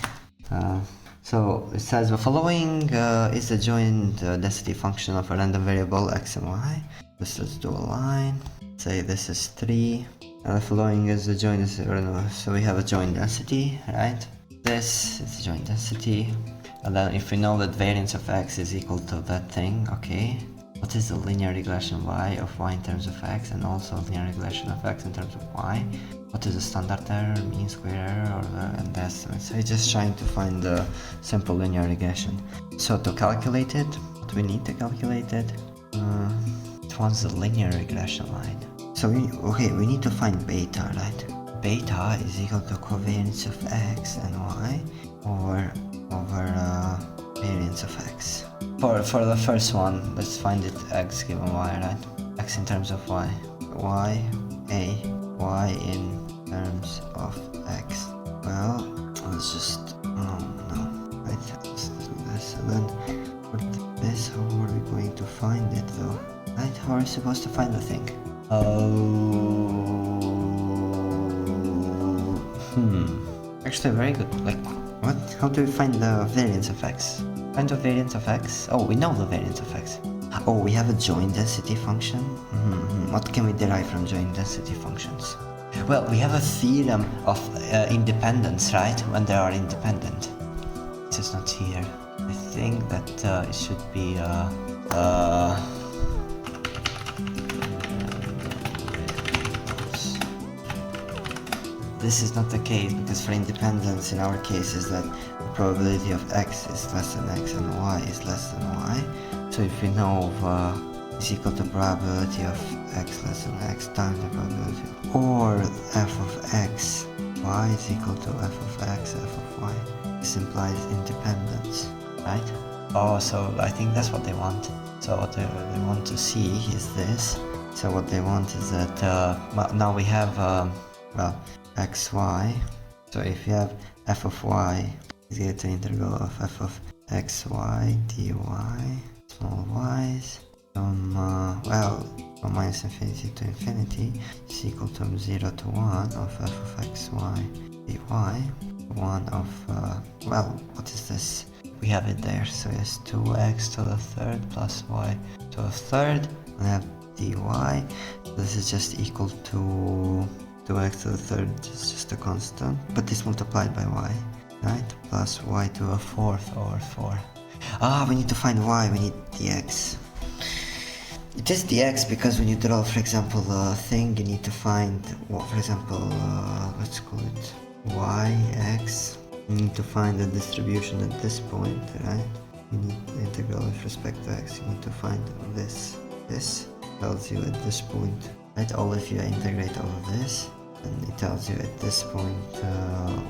So it says the following is a joint density function of a random variable x and y. Let's do a line. Say this is 3. And the following is a joint density. So we have a joint density, right? This is a joint density. And then if we know that variance of x is equal to that thing, okay. What is the linear regression y of y in terms of x, and also linear regression of x in terms of y? What is the standard error, mean square error, and the estimate? So we're just trying to find the simple linear regression. So to calculate it, what we need to calculate it, it wants the linear regression line. So we need to find beta, right? Beta is equal to covariance of x and y over variance of x. For the first one, let's find it x given y, right? X in terms of y. Y in terms of x. Well, let's just, right? Let's do this, and then for this, how are we going to find it though? Right? How are we supposed to find the thing? Actually, very good. Like, what? How do we find the variance of x? Find the variance of x? Oh, we know the variance of x. Oh, we have a joint density function? What can we derive from joint density functions? Well, we have a theorem of independence, right? When they are independent. This is not here. I think that it should be this is not the case, because for independence in our case is that the probability of x is less than x and y is less than y. So if we know is equal to probability of x less than x times the probability, or f of x, y is equal to f of x, f of y. This implies independence, right? Oh, so I think that's what they want. So what they want to see is this. So what they want is that now we have well, xy. So if you have f of y is equal to integral of f of xy dy, small y's, from from minus infinity to infinity is equal to 0 to 1 of f of xy dy, 1 of, well, what is this? We have it there, so it's 2x to the third plus y to the third, and I have dy. This is just equal to 2x to the third, is just a constant, but it's multiplied by y, right? Plus y to a fourth over 4. We need to find y, we need dx. It is dx because when you draw, for example, a thing, you need to find, well, for example, let's call it yx. You need to find the distribution at this point, right? You need the integral with respect to x, you need to find this, tells you at this point, right? All if you integrate all of this, and it tells you at this point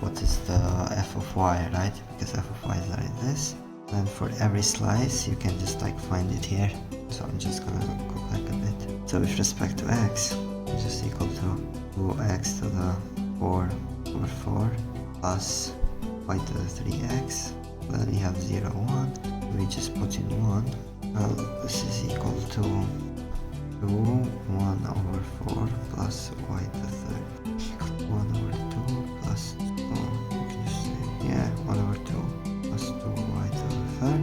what is the f of y, right? Because f of y is like this. And for every slice, you can just like find it here. So I'm just gonna go back a bit. So with respect to x, it's just equal to 2x to the 4 over 4 plus y to the 3x. Then we have 0, 1. We just put in 1. Well, this is equal to 2, 1 over 4 plus y to the third. 1 over 2 plus 2. You can just say, yeah, 1 over 2 plus 2y to the third.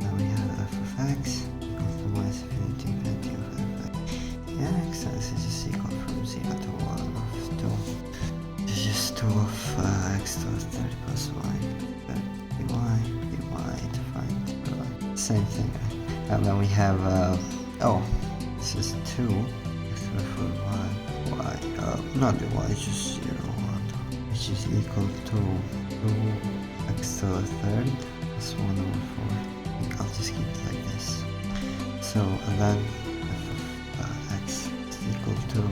Now we have f of x equals to minus infinity infinity of f of x. And this is just equal from 0 to 1 of 2. This is just 2 of x to the third plus y dy to find same thing. And then we have this is 2 x to the 4 y not the y, it's just 0, 1, which is equal to 2x to the third plus 1 over 4. I think I'll just keep it like this. So and then f of x is equal to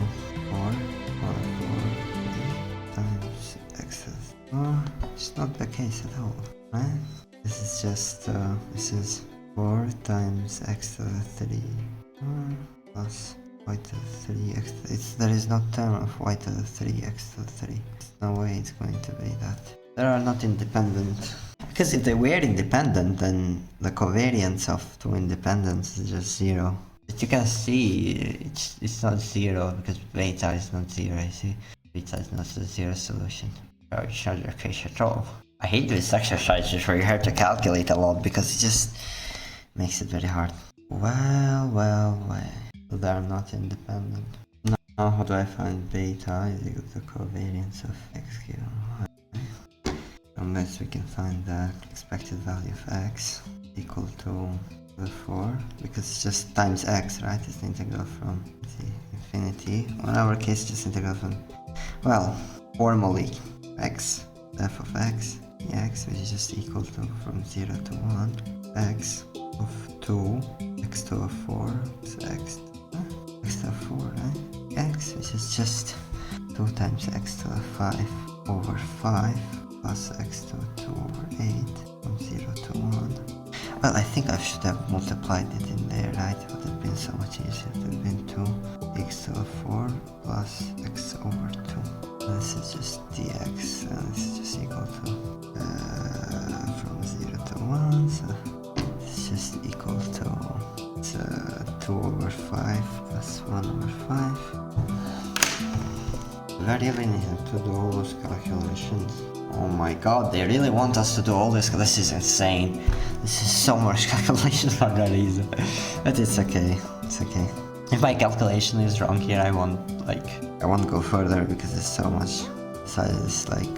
4 over 4 times x to the 4. It's not the case at all, right? This is just this is 4 times x to the 3 plus y to the 3x. There is no term of y to the 3x to the 3. There's no way it's going to be that. They are not independent. Because if they were independent, then the covariance of two independents is just 0. But you can see it's not 0 because beta is not 0, you see? Beta is not a 0 solution. Oh, it's not the case at all. I hate these exercises where you have to calculate a lot because it just makes it very hard. Well. They are not independent. Now how do I find beta is equal to the covariance of x given y? Unless we can find the expected value of x equal to the 4, because it's just times x, right? It's the integral from infinity. In our case, just integral from, well, formally x, f of x, x, which is just equal to from 0 to 1, x of 2, x to a 4, so x to a 4, right? X, which is just 2 times x to a 5 over 5 plus x to a 2 over 8 from 0 to 1. Well, I think I should have multiplied it in there, right? It would have been so much easier. It would have been 2 x to a 4 plus x over 2. And this is just dx, and this is just equal to from 0 to 1, so it's just equal to 2 over 5 plus 1 over 5. Do I really need to do all those calculations? Oh my god, they really want us to do all this? This is insane. This is so much calculation for no reason. But it's okay, it's okay. If my calculation is wrong here, I won't go further because it's so much. Size is like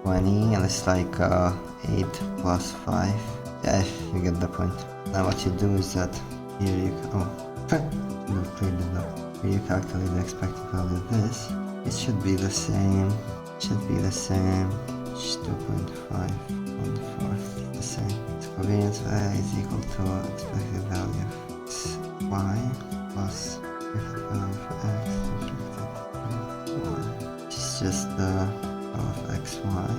20 and it's like 8 plus 5. Yeah, you get the point. Now what you do is that here you here you calculate the expected value of this. It should be the same. Just 2.5 1/4 the same. So covariance of y is equal to expected value of y plus expected value for x subtracted. It's just the of xy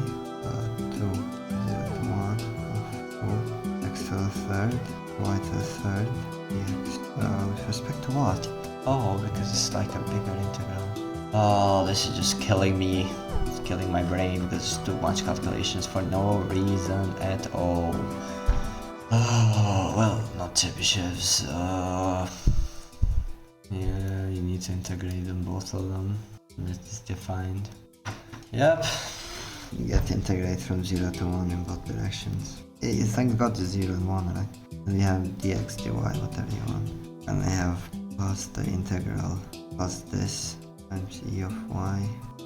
2 0 to 1 of 4 x to the third y to the third dx. With respect to what? Oh, because it's like a bigger integral. Oh, this is just killing me. It's killing my brain because it's too much calculations for no reason at all. Oh, well, not Chebyshev's. Yeah, you need to integrate them, both of them. That is defined. Yep. You get to integrate from 0 to 1 in both directions. Thank God to 0 and 1, right? And we have dx, dy, whatever you want. And I have plus the integral plus this times e of y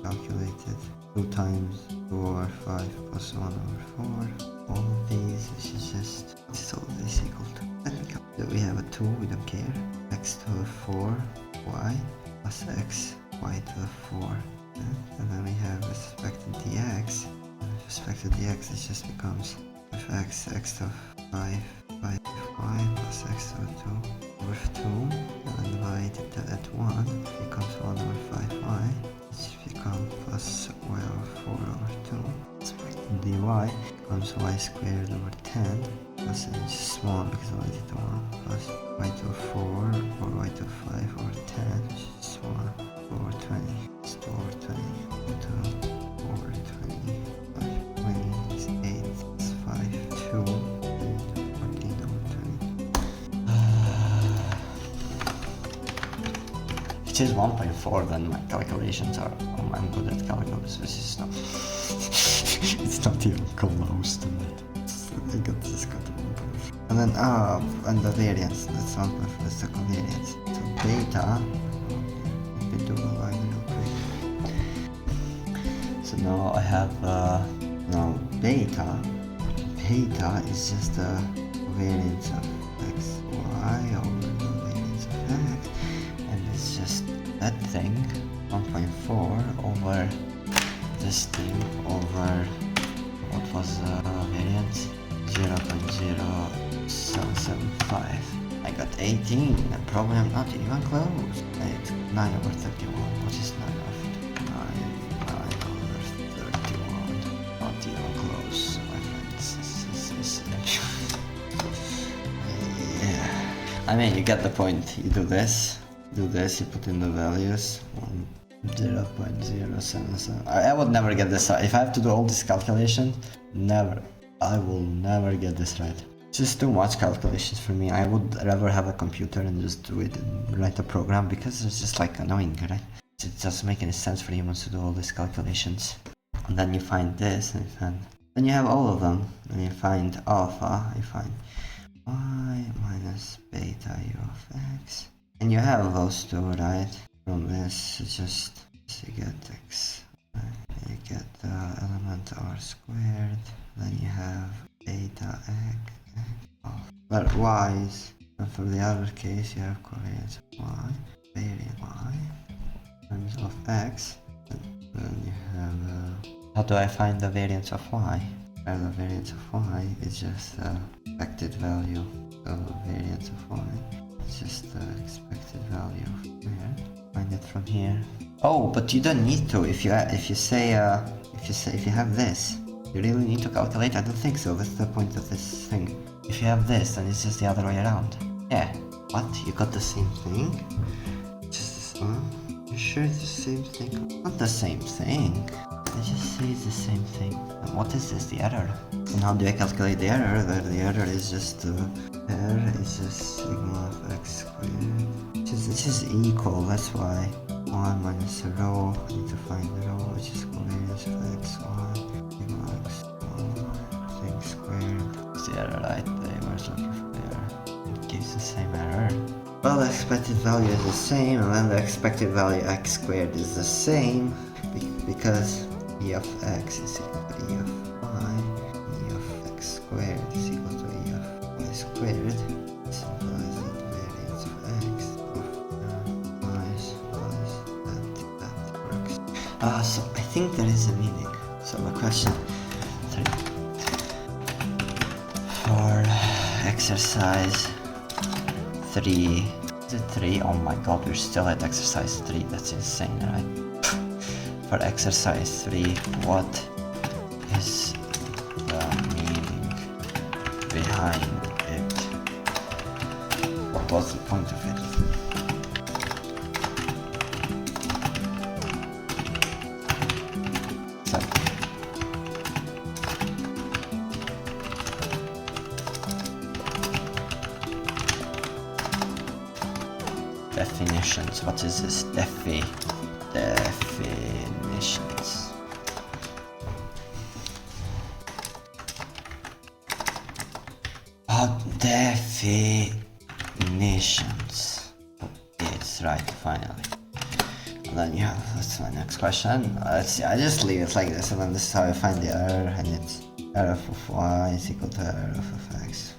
calculated 2 times 2 over 5 plus 1 over 4. All of these, which is just, what is all of this equal to? Let me count. So we have a 2, we don't care. X to the 4, y plus x, y to the 4. And then we have with respect to dx. With respect to dx, it just becomes f(x), x to 5 5 y plus x over 2 over 2, and y at 1 becomes 1 over 5y, which becomes plus y over 4 over 2. So dy becomes y squared over 10, plus it's small because y to 1, plus y to 4 or y to 5 over 10, which is 1 over 20. It's 2 over 20, 2 over 20, plus 20 is 8, it's 5, 2, and 14 over 20. It is 1.4, then my calculations are, I'm good at calculus, this is not, it's not even close to that. I got this got 1.4. And then, and the variance, that's 1.4, that's the covariance. So beta, let me do a line real quick. So now I have, now beta is just the variance of x, y over the variance of x, and it's just that thing, 1.4 over this thing over, what was the variance? 0.0775. I got 18, and probably I'm not even close. It's 9 over 31. What is 9 over 9? 9 over 31. Not even close, my friends. This is yeah. I mean, you get the point. You do this, you put in the values. 0.077. I would never get this right. If I have to do all this calculation, never. I will never get this right. It's just too much calculations for me. I would rather have a computer and just do it and write a program, because it's just like annoying, right? It doesn't make any sense for humans to do all these calculations. And then you find this, and then you have all of them. And you find alpha, you find y minus beta u of x. And you have those two, right? From this, it's just, you get x, you get the element r squared, then you have beta x, but y's, and for the other case you have covariance of y, variance y, times of x, and then you have, how do I find the variance of y? Well, the variance of y is just the expected value of the variance of y, it's just the expected value of here. Find it from here. Oh, but you don't need to. If you have this, you really need to calculate. I don't think so. That's the point of this thing. If you have this, then it's just the other way around. Yeah. What? You got the same thing? Just this one? You sure it's the same thing? Not the same thing. I just say it's the same thing. And what is this? The error. And how do I calculate the error? The error is just error is just sigma of x squared. This is equal, that's why 1 minus the rho, I need to find the rho, which is covariance of x, y, sigma x, y, thing squared. It's the error, right? They were looking for the error. It gives the same error. Well, the expected value is the same, and then the expected value x squared is the same, because e of x is equal to e of y, and e of x squared is equal to e of y squared. So so I think there is a meaning. So the question 3. For exercise 3. Is it 3? Oh my god, we're still at exercise 3. That's insane, right? For exercise 3, what is the meaning behind it? What was the point of it? Definitions. What is this? Definitions. Oh, definitions. It's right, finally. And then you have, that's my next question. Let's see, I just leave it like this, and then this is how I find the error, and it's error of y is equal to error of x.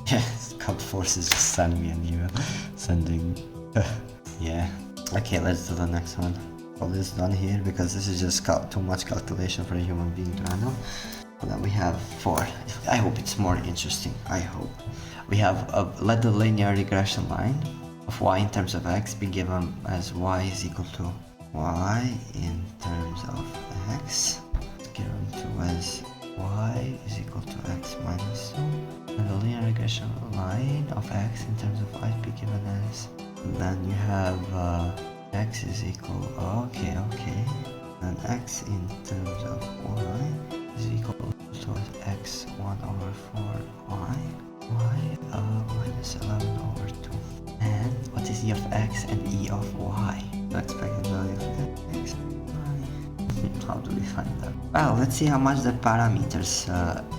Yes, Code Forces just send me an email. Sending. Yeah. Okay, let's do the next one. All this done here, because this is just too much calculation for a human being to handle. Then we have 4. I hope it's more interesting. I hope. We have let the linear regression line of y in terms of x be given as y is equal to y in terms of x given to as y is equal to x minus 2, and the linear regression line of x in terms of y be given as, and then you have x is equal, okay, and x in terms of y is equal to x 1 over 4y, y minus 11 over 2. And what is e of x and e of y? The expected value of x and y. How do we find that? Well, let's see how much the parameters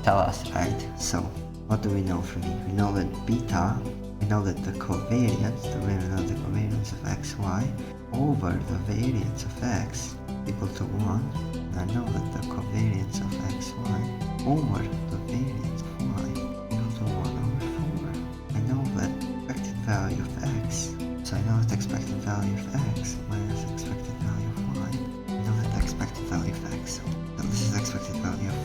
tell us, right? So, what do we know from E? We know that beta, we know that the covariance, the covariance of xy over the variance of x equal to 1. I know that the covariance of xy over the variance of y equal to 1 over 4. I know that expected value of x, so I know that expected value of x minus expected value of y. I know that the expected value of x, so this is the expected value of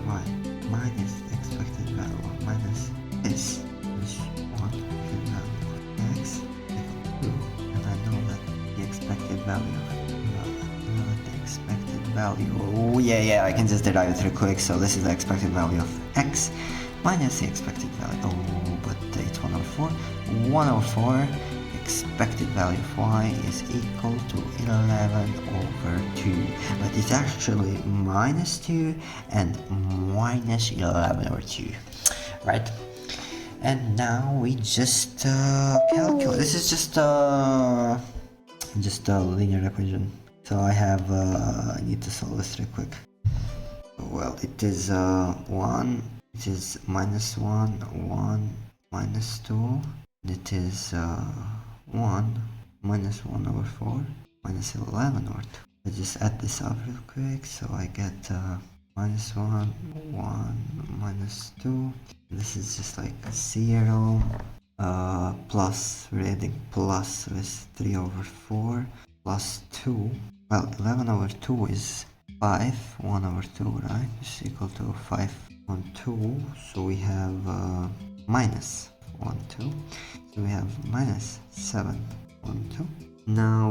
y minus the expected value of minus this is 1 expected value of x equal to 2. And I know that the expected value of value. Oh yeah, I can just derive it real quick. So this is the expected value of x minus the expected value. Oh, but it's 1 over 4. 1 over 4 expected value of y is equal to 11 over 2. But it's actually minus 2 and minus 11 over 2. Right? And now we just calculate. This is just a linear equation. So I have, I need to solve this real quick. Well, it is 1, it is minus 1, 1, minus 2, it is 1, minus 1 over 4, minus 11 over 2. I just add this up real quick, so I get minus 1, 1, minus 2. This is just like 0, plus, we're adding plus with 3 over 4, plus 2. Well, 11 over 2 is 5, 1 over 2, right? Is equal to 5 on 2. So we have minus 1, 2. So we have minus 7 on 2. Now,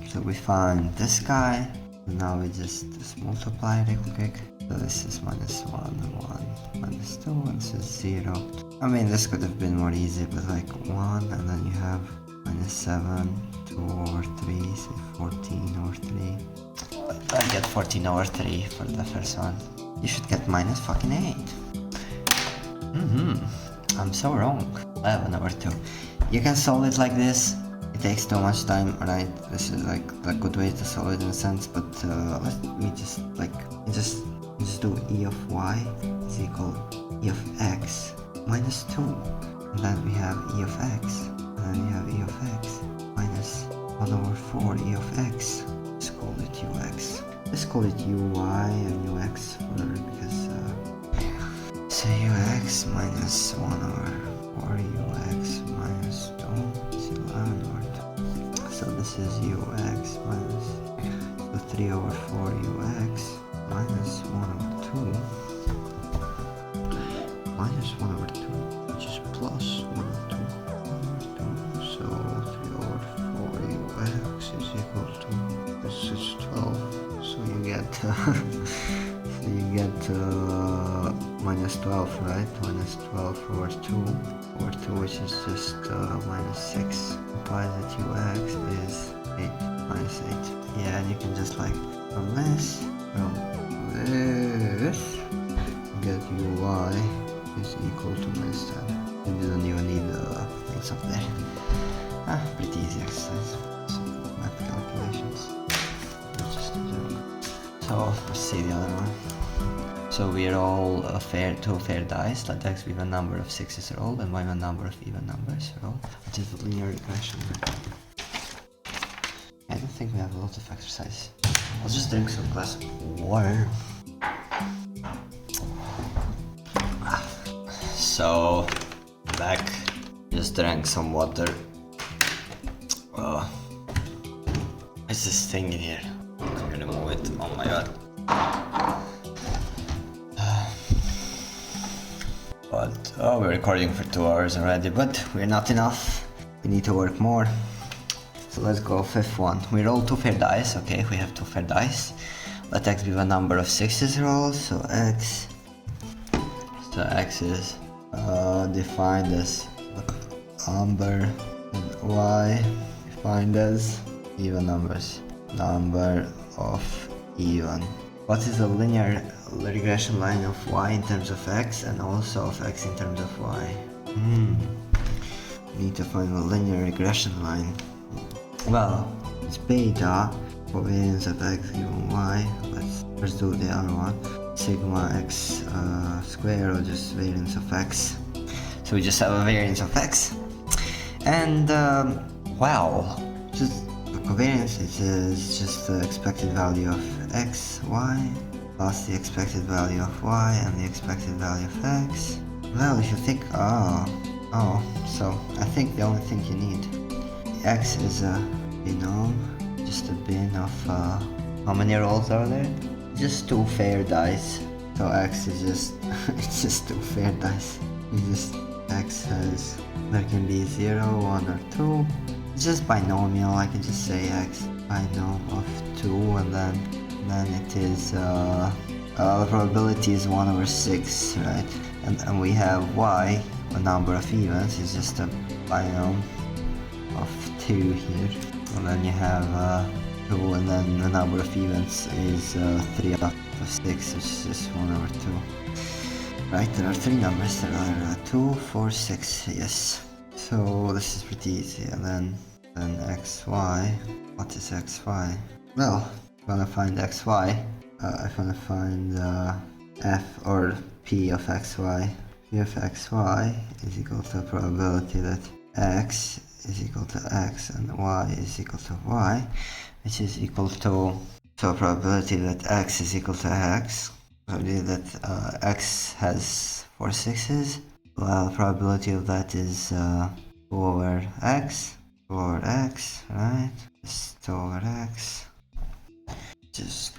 so we find this guy. Now we just multiply real quick. So this is minus 1, 1, minus 2, and this is 0. I mean, this could have been more easy, but like 1, and then you have minus 7, 2 over 3, so 14 over 3. I get 14 over 3 for the first one. You should get minus fucking 8. I'm so wrong. 11 over 2. You can solve it like this. It takes too much time, right? This is like a good way to solve it in a sense, but let me just do e of y is equal e of x minus 2, and then we have e of x, and then we have e of x minus 1 over 4 e of x. Let's call it ux. Let's call it uy and ux because so ux minus 1 over 4 ux minus 2 is 11 over 2. So this is ux minus 3 over 4 ux minus 1 over 2 minus 1 over 2, which is plus 1 over 2, so 3 over 4 ux is equal to, this is 12, so you get minus 12, right? Minus 12 over 2 which is just minus 6, implies that ux is 8, minus 8. Yeah, and you can just like from this get uy is equal to minus 10. You don't even need things up there. Pretty easy exercise. Some math calculations. It's just a joke. So let's see the other one. So we roll two fair dice. Let x be the number of sixes rolled and y the number of even numbers rolled. Which is the linear regression. I don't think we have a lot of exercise. I'll just drink some glass of water. So, back, just drank some water. What's this thing in here? I'm gonna move it. Oh my god. But oh, we're recording for 2 hours already, but we're not enough. We need to work more. So let's go fifth one. We roll 2 fair dice. Okay, we have 2 fair dice. Let x be the number of 6s rolled. So x is defined as number, and y defined as even numbers. Number of even. What is the linear regression line of y in terms of x and also of x in terms of y? We need to find a linear regression line. Well, it's beta, covariance of x given y. Let's first do the other one. Sigma x square, or just variance of x. So we just have a variance of x. And well, just the covariance is just the expected value of x, y, plus the expected value of y and the expected value of x. Well, if you think, so I think the only thing you need, x is a binom, just a bin of, how many rolls are there? Just 2 fair dice. So x is just, it's just 2 fair dice. X has, there can be 0, 1 or 2. It's just binomial, I can just say x binom of 2, and then it is, the probability is 1 over 6, right? And we have y, a number of evens, is just a binom of 2 here. And then you have 2, and then the number of evens is 3 out of 6, which is just 1 over 2. Right, there are 3 numbers, there are 2, 4, 6, yes. So this is pretty easy. And then xy, what is xy? Well, if I want to find xy, if I want to find f or p of xy, p of xy is equal to the probability that x is equal to x and y is equal to y, which is equal to a probability that x is equal to x, probability that x has 4 6s. Well, the probability of that is 2 over x, right? Just 2 over x. Just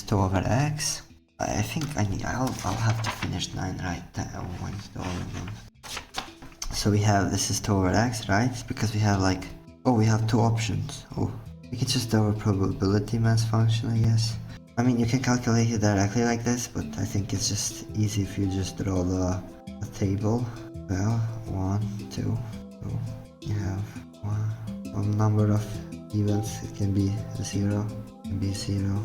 2 over x. I think I'll have to finish 9 right now once all of them. So we have, this is 2 over x, right? Because we have like, we have 2 options. We can just do our probability mass function, I guess. I mean, you can calculate it directly like this, but I think it's just easy if you just draw the table. Well, 1, 2, 2. You have one number of events. It can be 0, it can be 0.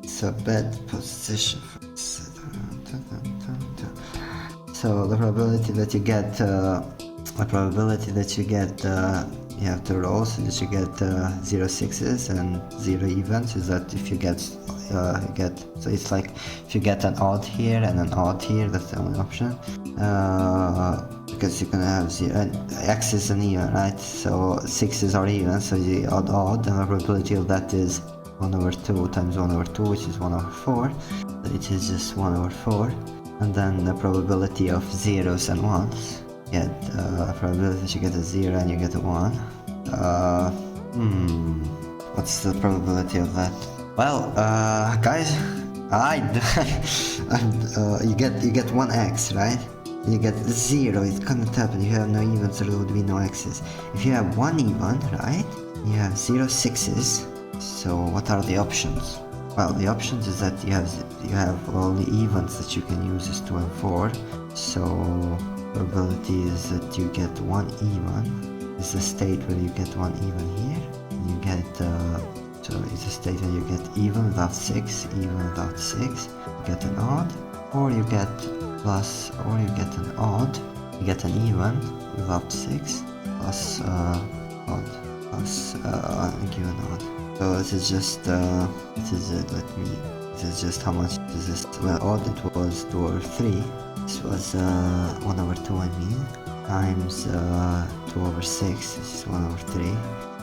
It's a bad position. So the probability that you get, you have to roll so that you get 0 6s and 0 evens. Is that if you get, so it's like if you get an odd here and an odd here, that's the only option. Because you're gonna have 0, and x is an even, right? So 6s are even, so you add odd, and the probability of that is 1 over 2 times 1 over 2, which is 1 over 4. So it is just 1 over 4. And then the probability of zeros and ones, get probability that you get a 0 and you get a 1. What's the probability of that? Well, guys, you get 1x, right? You get 0, it cannot happen, you have no evens, so there would be no x's. If you have 1 even, right, you have 0 6s, so what are the options? Well, the options is that you have all the evens that you can use is 2 and 4, so probability is that you get 1 even. It's a state where you get 1 even here, and you get, so it's a state where you get even without 6, even without 6, you get an odd, or you get plus, or you get an odd, you get an even without 6, plus odd, plus given odd. So this is just, this is just how much is this, well, odd it was 2 over 3, this was 1 over 2 I mean, times 2 over 6, this is 1 over 3,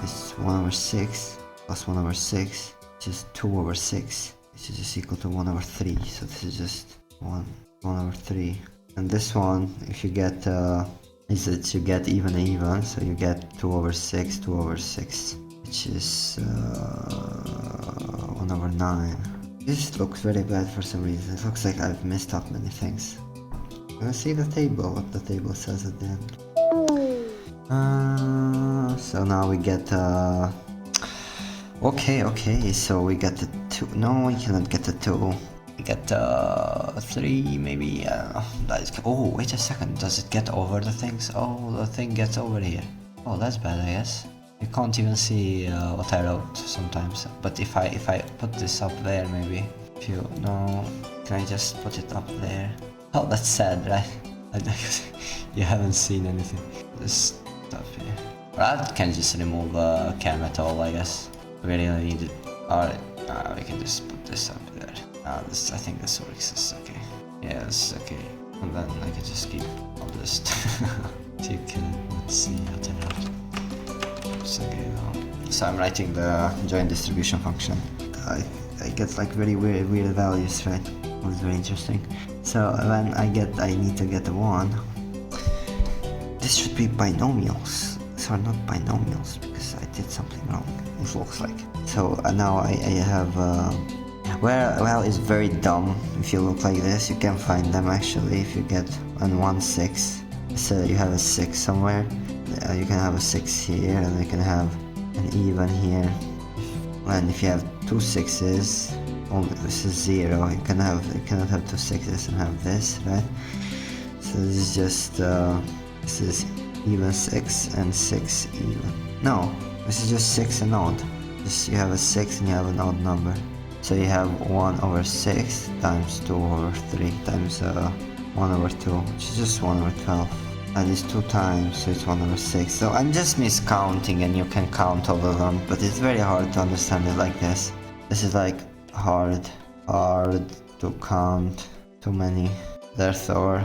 this is 1 over 6, plus 1 over 6, which is 2 over 6, which is just equal to 1 over 3, so this is just 1 over 3. And this one, if you get, is that you get even, so you get 2 over 6, 2 over 6. which is 1 over 9. This looks very bad for some reason. It looks like I've messed up many things. Let's see the table, what the table says at the end. So now we get okay, so we get the 2. No, we cannot get the 2. We get 3 maybe, I don't know. Oh, wait a second, does it get over the things? Oh, the thing gets over here. Oh, that's bad, I guess. You can't even see what I wrote sometimes. But if I put this up there, maybe. If you no, can I just put it up there? Oh, that's sad, right? You haven't seen anything. This stuff here. Or I can just remove cam at all, I guess. We really need it. Alright, we can just put this up there. This, I think this works. This is okay. Yeah, this is okay. And then I can just keep all this. So you can let's see what I wrote. It's okay now. So I'm writing the joint distribution function. I get like very weird values, right? It was very interesting. So when I need to get a 1. This should be binomials. These are not binomials because I did something wrong. It looks like. So now I have. Well, it's very dumb. If you look like this, you can find them actually. If you get an 1 6, so you have a 6 somewhere. You can have a 6 here, and you can have an even here. And if you have 2 6s, only this is 0. You cannot have 2 6s and have this, right? So this is just this is even 6 and 6 even. No, this is just 6 and odd. You have a 6 and you have an odd number. So you have 1 over 6 times 2 over 3 times 1 over 2, which is just 1 over 12. And it's 2 times, so it's 1 over 6. So I'm just miscounting, and you can count all of them, but it's very hard to understand it like this. This is like hard to count too many. Therefore,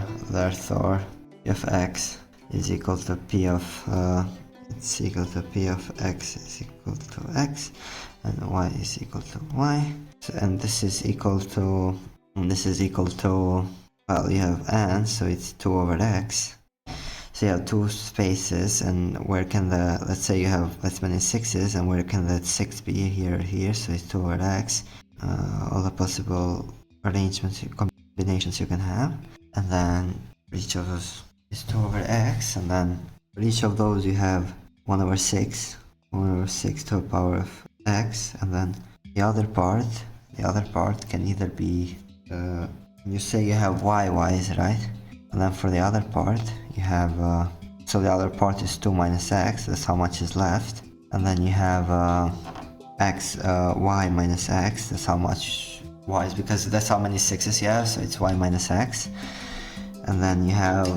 p of x is equal to p of it's equal to p of x is equal to x, and y is equal to y. So, and this is equal to well, you have n, so it's 2 over x. So you have 2 spaces, and where can let's say you have as many 6s, and where can that 6 be? Here or here, so it's 2 over x. All the possible arrangements, combinations you can have, and then each of those is 2 over x, and then for each of those you have 1 over 6 to the power of x, and then the other part can either be you say you have y's, right? And then for the other part you have so the other part is 2 minus x, that's how much is left, and then you have y minus x, that's how much y is, because that's how many 6s you have, so it's y minus x. And then you have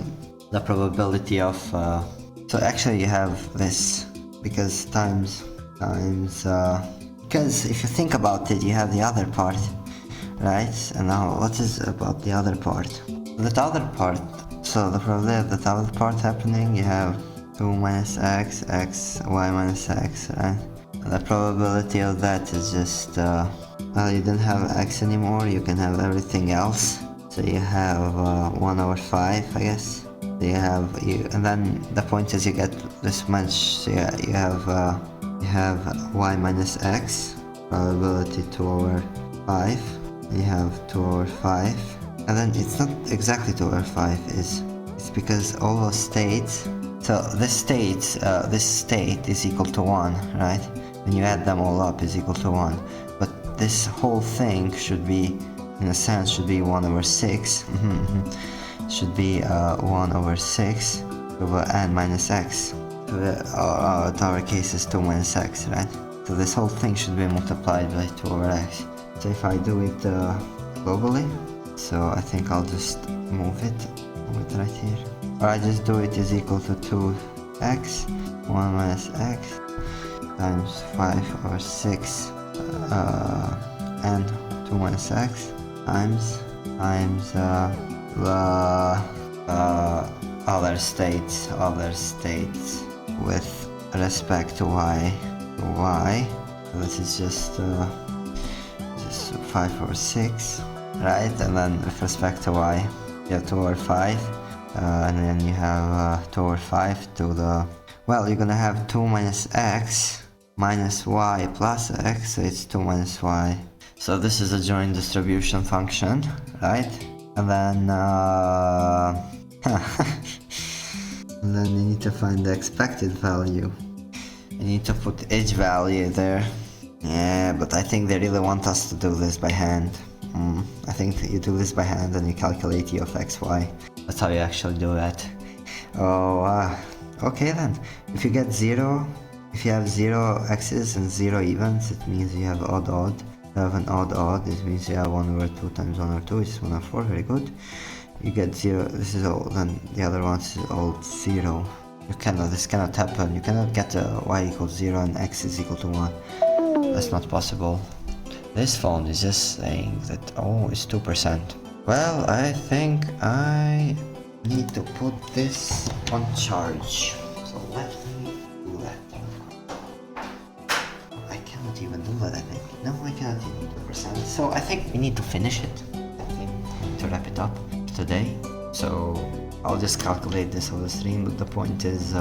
the probability of so actually you have this, because times because if you think about it, you have the other part, right? And now what is about the other part? That other part, so the probability of that other part happening, you have 2 minus x, y minus x, right? And the probability of that is just well, you don't have x anymore, you can have everything else. So you have 1 over 5, I guess. And then the point is you get this much. So yeah, you have y minus x, probability 2 over 5. You have 2 over 5, and then it's not exactly 2 over 5. It's because all those states. So this state is equal to 1, right? When you add them all up, is equal to 1. But this whole thing should be, in a sense, should be 1 over 6. Should be 1 over 6 over n minus x. So our case is 2 minus x, right? So this whole thing should be multiplied by 2 over x. So if I do it globally, so I think I'll just move it right here. Or I just do it is equal to 2x, 1 minus x, times 5 over 6, and 2 minus x, times the other states with respect to y. So this is just 5 over 6, right? And then with respect to y, you have 2 over 5, and then you have 2 over 5 to the, well, you're gonna have 2 minus x, minus y plus x, so it's 2 minus y. So this is a joint distribution function, right? And then and then you need to find the expected value. You need to put each value there. Yeah, but I think they really want us to do this by hand. I think that you do this by hand and you calculate e of x, y. That's how you actually do it. Oh, okay then. If you get 0, if you have 0 x's and 0 evens, it means you have odd odd. If you have an odd odd, it means you have 1 over 2 times 1 over 2, which is 1 over 4, very good. You get 0, this is all, then the other ones is all 0. This cannot happen. You cannot get y equals 0 and x is equal to 1. That's not possible. This phone is just saying that, oh, it's 2%. Well, I think I need to put this on charge. So let me do that. I cannot even do that, I think. No, I cannot even do 2%. So I think we need to finish it. I think we need to wrap it up today. So I'll just calculate this on the stream, but the point is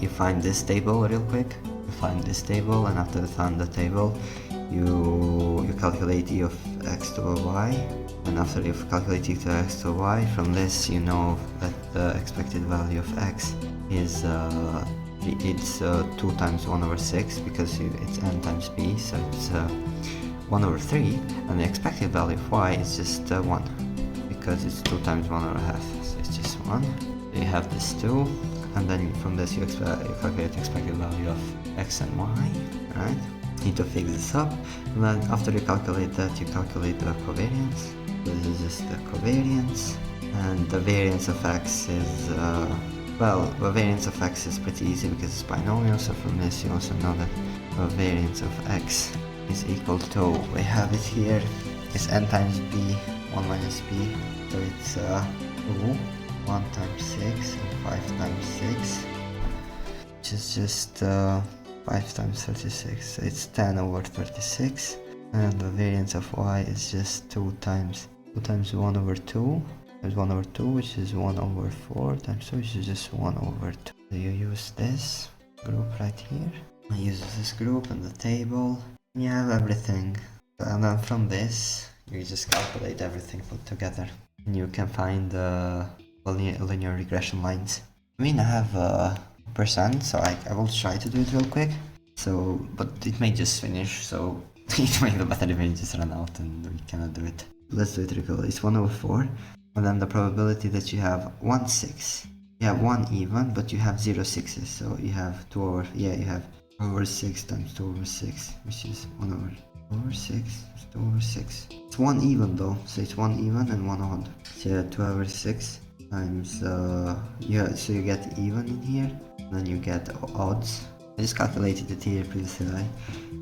you find this table real quick. You find this table, and after you find the table, you calculate e of x to y, and after you've calculated e to x to y, from this you know that the expected value of x is 2 times 1 over 6, because it's n times b, so it's 1 over 3, and the expected value of y is just 1, because it's 2 times 1 over half, so it's just 1. So you have this 2, and then from this you calculate the expected value of x and y, right? You need to fix this up, and then after you calculate that, you calculate the covariance. This is just the covariance, and the variance of x is, well, the variance of x is pretty easy because it's binomial, so from this you also know that the variance of x is equal to, we have it here, it's n times b, 1 minus b, so it's 2, 1 times 6, and 5 times 6, which is just 5 times 36, so it's 10 over 36, and the variance of y is just 2 times 1 over 2, times 1 over 2, which is 1 over 4, times 2, which is just 1 over 2. So you use this group right here, I use this group and the table, and you have everything, and then from this, you just calculate everything put together, and you can find linear regression lines. I mean, I have percent, so I will try to do it real quick. So, but it may just finish, so it may the battery may just run out and we cannot do it. Let's do it real quick. It's 1 over 4, and then the probability that you have 1 6. You have 1 even, but you have 0 6s, so you have 2 over, yeah, you have 2 over 6 times 2 over 6, which is 1 over 6, it's 2 over 6. It's 1 even though, so it's 1 even and 1 odd. So yeah, 2 over 6 times, yeah, so you get even in here, and then you get odds. I just calculated it here previously, right?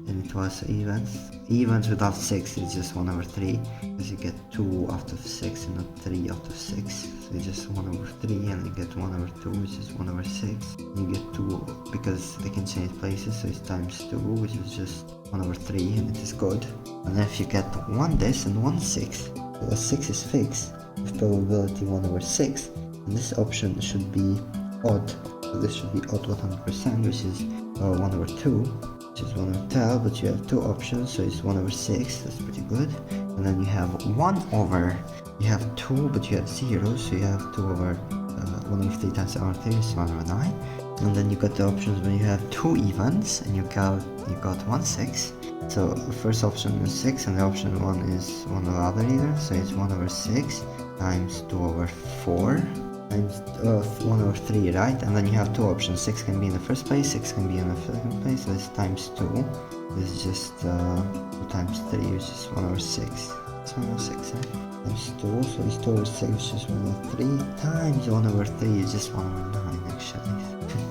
And it was evens. Evens without 6 is just 1 over 3, because you get 2 out of 6 and not 3 out of 6. So it's just 1 over 3, and you get 1 over 2, which is 1 over 6. You get 2, because they can change places, so it's times 2, which is just 1 over 3, and it is good. And then if you get 1 this and 1 6, so the 6 is fixed, with probability 1 over 6, and this option should be odd. So this should be odd 100%, which is 1 over 2, which is 1 over 12, but you have 2 options, so it's 1 over 6, that's pretty good. And then you have 1 over, you have 2, but you have 0, so you have 2 over 1 over 3 times 1 over 3 is 1 over 9. And then you got the options when you have 2 evens, and you got 1 6. So the first option is 6, and the option 1 is 1 of the other even, so it's 1 over 6 times 2 over 4. Times 1 over 3, right? And then you have 2 options. 6 can be in the first place, 6 can be in the second place, so it's times 2. This is just 2 times 3, which is 1 over 6. It's 1 over 6, right? Times 2, so it's 2 over 6, which is 1 over 3, times 1 over 3 is just 1 over 9, actually.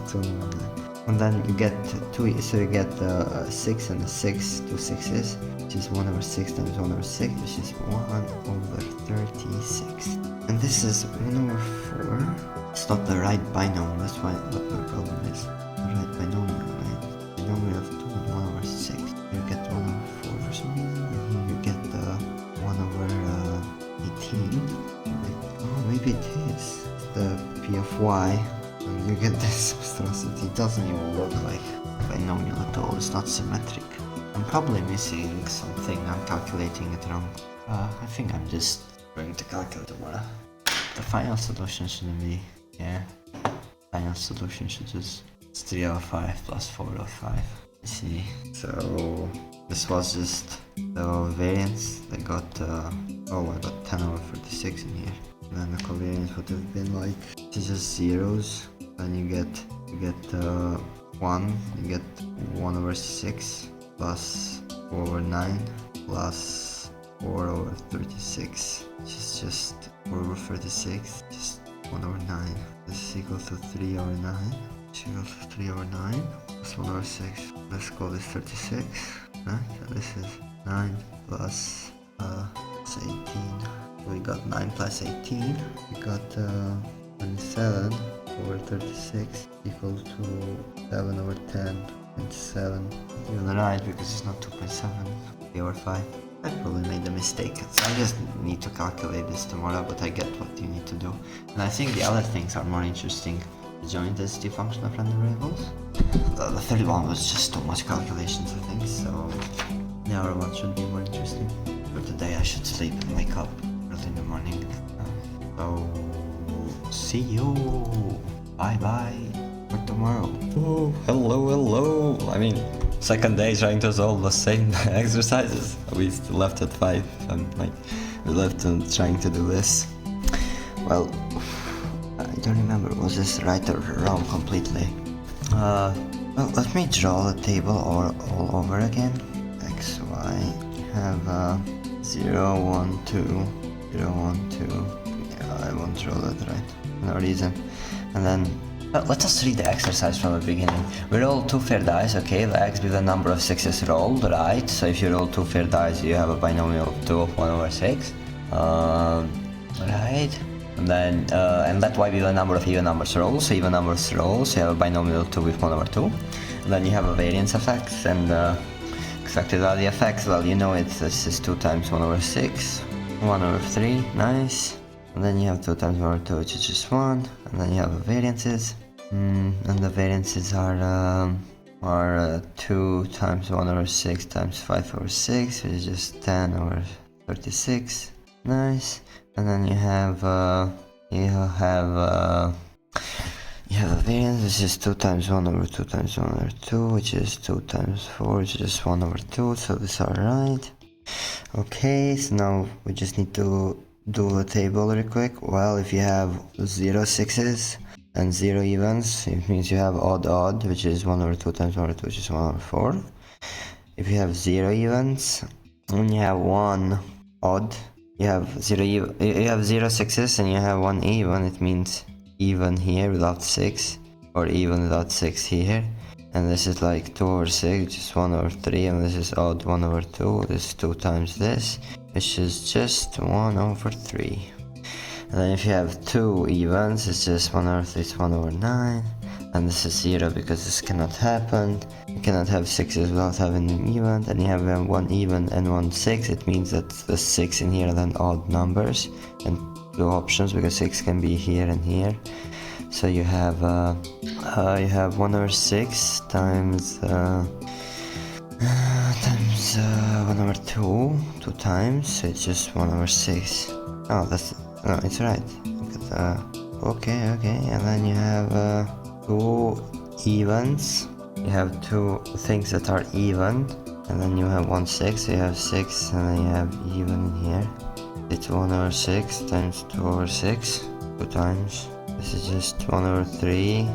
It's 1 over 9. And then you get 2, so you get 6 and the 6, 2 6s, which is 1 over 6 times 1 over 6, which is 1 over 36. And this is 1 over 4. It's not the right binomial, that's why what my problem is. The right binomial, right? Binomial of 2 and 1 over 6. You get 1 over 4 for some reason, and here you get 1 over 18. Oh, maybe it is the p of y, and you get this monstrosity. It doesn't even look like binomial at all. It's not symmetric. I'm probably missing something. I'm calculating it wrong. I think I'm just going to calculate tomorrow. The final solution shouldn't be, yeah. Final solution should just, it's 3 over 5 plus 4 over 5. Let's see. So this was just the variance. I got, oh, I got 10 over 36 in here. And then the covariance would have been like, it's just zeros. Then you get 1, you get 1 over 6 plus 4 over 9 plus 4 over 36, which is just 4 over 36, just 1 over 9. This is equal to 3 over 9, which is equal to 3 over 9 plus 1 over 6. Let's call this 36, right? So this is 9 plus 18. We got 9 plus 18. We got 27 over 36 equal to 7 over 10. 7. You're right, because it's not 2.7, 3 over 5. I probably made a mistake. So I just need to calculate this tomorrow, but I get what you need to do. And I think the other things are more interesting. The joint density function of random variables. The third one was just too much calculations, I think, so the other one should be more interesting. For today I should sleep and wake up early in the morning. So, see you! Bye bye! For tomorrow. Oh, hello. I mean, second day trying to solve the same exercises. We still left at 5. We left trying to do this. Well, I don't remember. Was this right or wrong completely? Well, let me draw the table all over again. X, Y. Have 0, 1, 2, 0, 1, 2. Yeah, I won't draw that right. No reason. And then let us read the exercise from the beginning. We roll 2 fair dice, okay? The x be the number of 6s rolled, right? So if you roll 2 fair dice, you have a binomial of 2 of 1 over 6. Right? And then, and let y be the number of even numbers rolled. So even numbers rolled, so you have a binomial of 2 with 1 over 2. And then you have a variance effect, and exactly the effects, well, you know it. This is 2 times 1 over 6. 1 over 3, nice. And then you have 2 times 1 over 2, which is just 1. And then you have variances. And the variances are 2 times 1 over 6 times 5 over 6, which is just 10 over 36. Nice. And then you have a variance, which is 2 times 1 over 2 times 1 over 2, which is 2 times 4, which is 1 over 2. So these are right. Okay, so now we just need to do the table real quick. Well, if you have 0 6s and 0 evens, it means you have odd, which is 1 over 2 times 1 over 2, which is 1 over 4. If you have 0 evens and you have 1 odd, you have 0 6s and you have 1 even, it means even here without 6, or even without 6 here. And this is like 2 over 6, which is 1 over 3, and this is odd 1 over 2, this is 2 times this, which is just 1 over 3. And then if you have 2 evens, it's just 1 over 3, it's 1 over 9. And this is 0 because this cannot happen. You cannot have 6s without having an even. And you have 1 even and 1 6, it means that the 6 in here are then odd numbers. And 2 options, because 6 can be here and here. So you have 1 over 6 times 1 over 2 times, so it's just 1 over 6. Oh, no, it's right. Okay, and then you have 2 evens. You have 2 things that are even, and then you have 1 6, so you have 6, and then you have even in here. It's 1 over 6 times 2 over 6, 2 times. This is just 1 over 3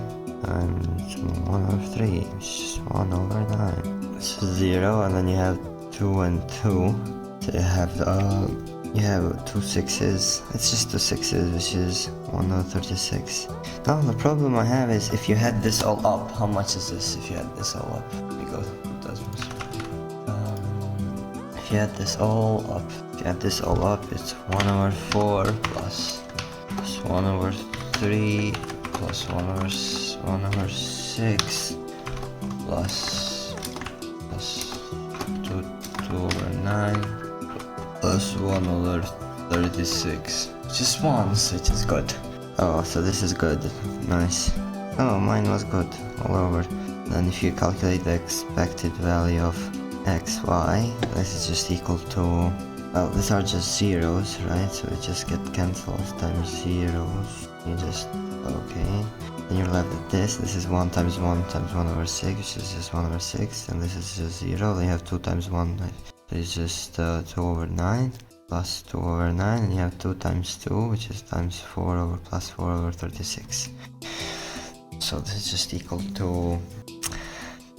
times 1 over 3, which is just 1 over 9. This is 0, and then you have 2 and 2. So you have 2 6s. It's just 2 6s, which is 1 over 36. Now the problem I have is if you had this all up, how much is this if you had this all up? Because it doesn't. If you had this all up, it's 1 over 4 plus 1 over 3 plus 1 over 6 plus 2 over 9 plus 1 over 36. Just 1, so it is good. Oh, so this is good. Nice. Oh, mine was good all over. Then if you calculate the expected value of xy, this is just equal to, well, these are just zeros, right? So it just get cancelled times zeros. You just, okay. Then you're left with this. This is 1 times 1 times 1 over 6, which is just 1 over 6. And this is just 0. Then you have 2 times 1, so it's just 2 over 9 plus 2 over 9. And you have 2 times 2, which is times 4 over plus 4 over 36. So this is just equal to,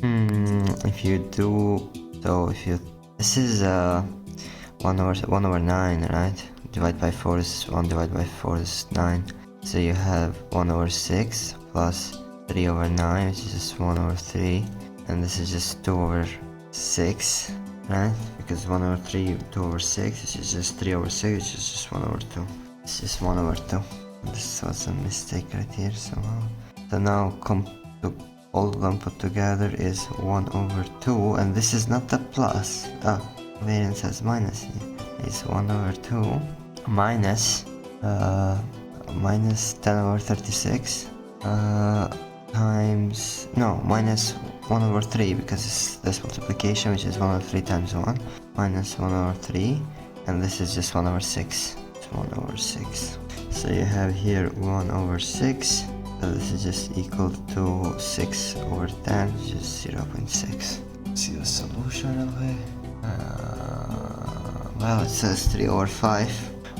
if you do, so if you, this is 1 over 9, right? Divide by 4 is 1, divided by 4 is 9. So you have 1 over 6 plus 3 over 9, which is just 1 over 3. And this is just 2 over 6, right? Because 1 over 3, 2 over 6, which is just 3 over 6, which is just 1 over 2. It's just 1 over 2. This was a mistake right here somehow. So now all of them put together is 1 over 2, and this is not a plus. Variance has minus here. It's 1 over 2 minus minus 10 over 36 times, no, minus 1 over 3, because it's this multiplication, which is 1 over 3 times 1, minus 1 over 3, and this is just 1 over 6. It's 1 over 6. So you have here 1 over 6. So this is just equal to 6 over 10, which is 0.6. See the solution of it? Well, it says 3 over 5.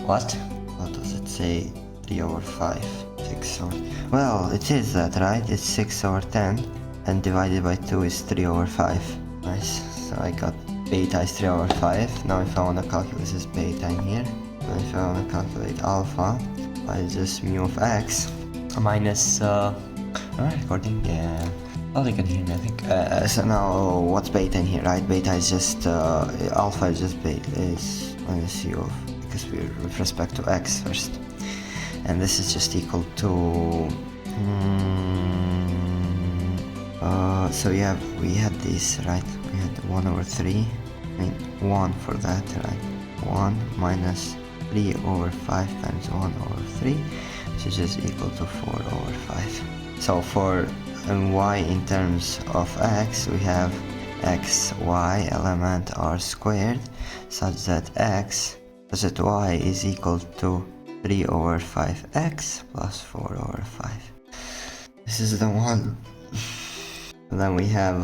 What? What does it say? 3 over 5. 6 over... Well, it is that, right? It's 6 over 10, and divided by 2 is 3 over 5. Nice. So I got beta is 3 over 5. Now if I want to calculate, this is beta in here. And if I want to calculate alpha, I just mu of x minus, recording, yeah. Well, you can hear me, I think. So now, what's beta in here, right? Beta is just, alpha is just beta, is minus u of, because we're with respect to x first. And this is just equal to, so yeah, we had this, right? We had 1 over 3, I mean 1 for that, right? 1 minus 3 over 5 times 1 over 3, which is just equal to 4 over 5. So for y in terms of x, we have x, y element r squared, such that y is equal to 3 over 5x plus 4 over 5. This is the one. And then we have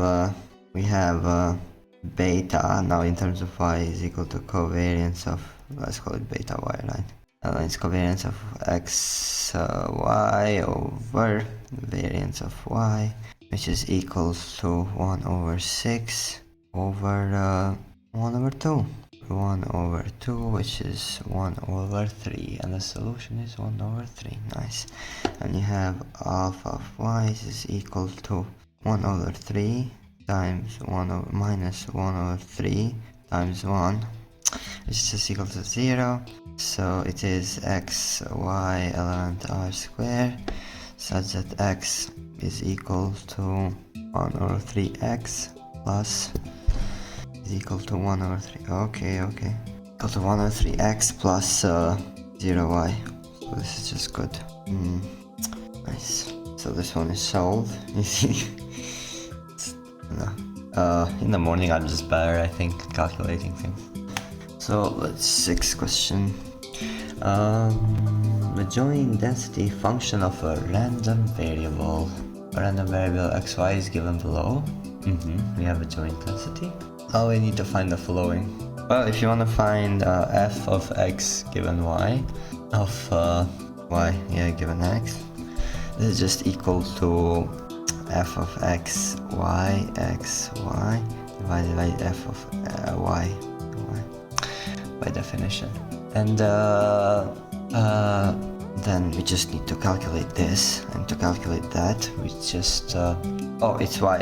beta now in terms of y is equal to covariance of, let's call it beta y, right? And it's covariance of x y over variance of y, which is equal to 1 over 6 over 1 over 2. 1 over 2, which is 1 over 3, and the solution is 1 over 3. Nice. And you have alpha of y is equal to 1 over 3 times 1 over minus 1 over 3 times 1, which is just equal to 0. So it is x, y element r squared, such that x is equal to 1 over 3x plus is equal to 1 over 3. Okay. Equal to 1 over 3x plus 0y. So this is just good. Nice. So this one is solved. You see? In the morning I'm just better, I think, calculating things. So let's 6th question. The joint density function of a random variable. A random variable xy is given below. We have a joint density. Now we need to find the following. Well, if you want to find f of x given y, of y, given x, this is just equal to f of x, y, divided by f of y, by definition. And then we just need to calculate this, and to calculate that, we just, it's y,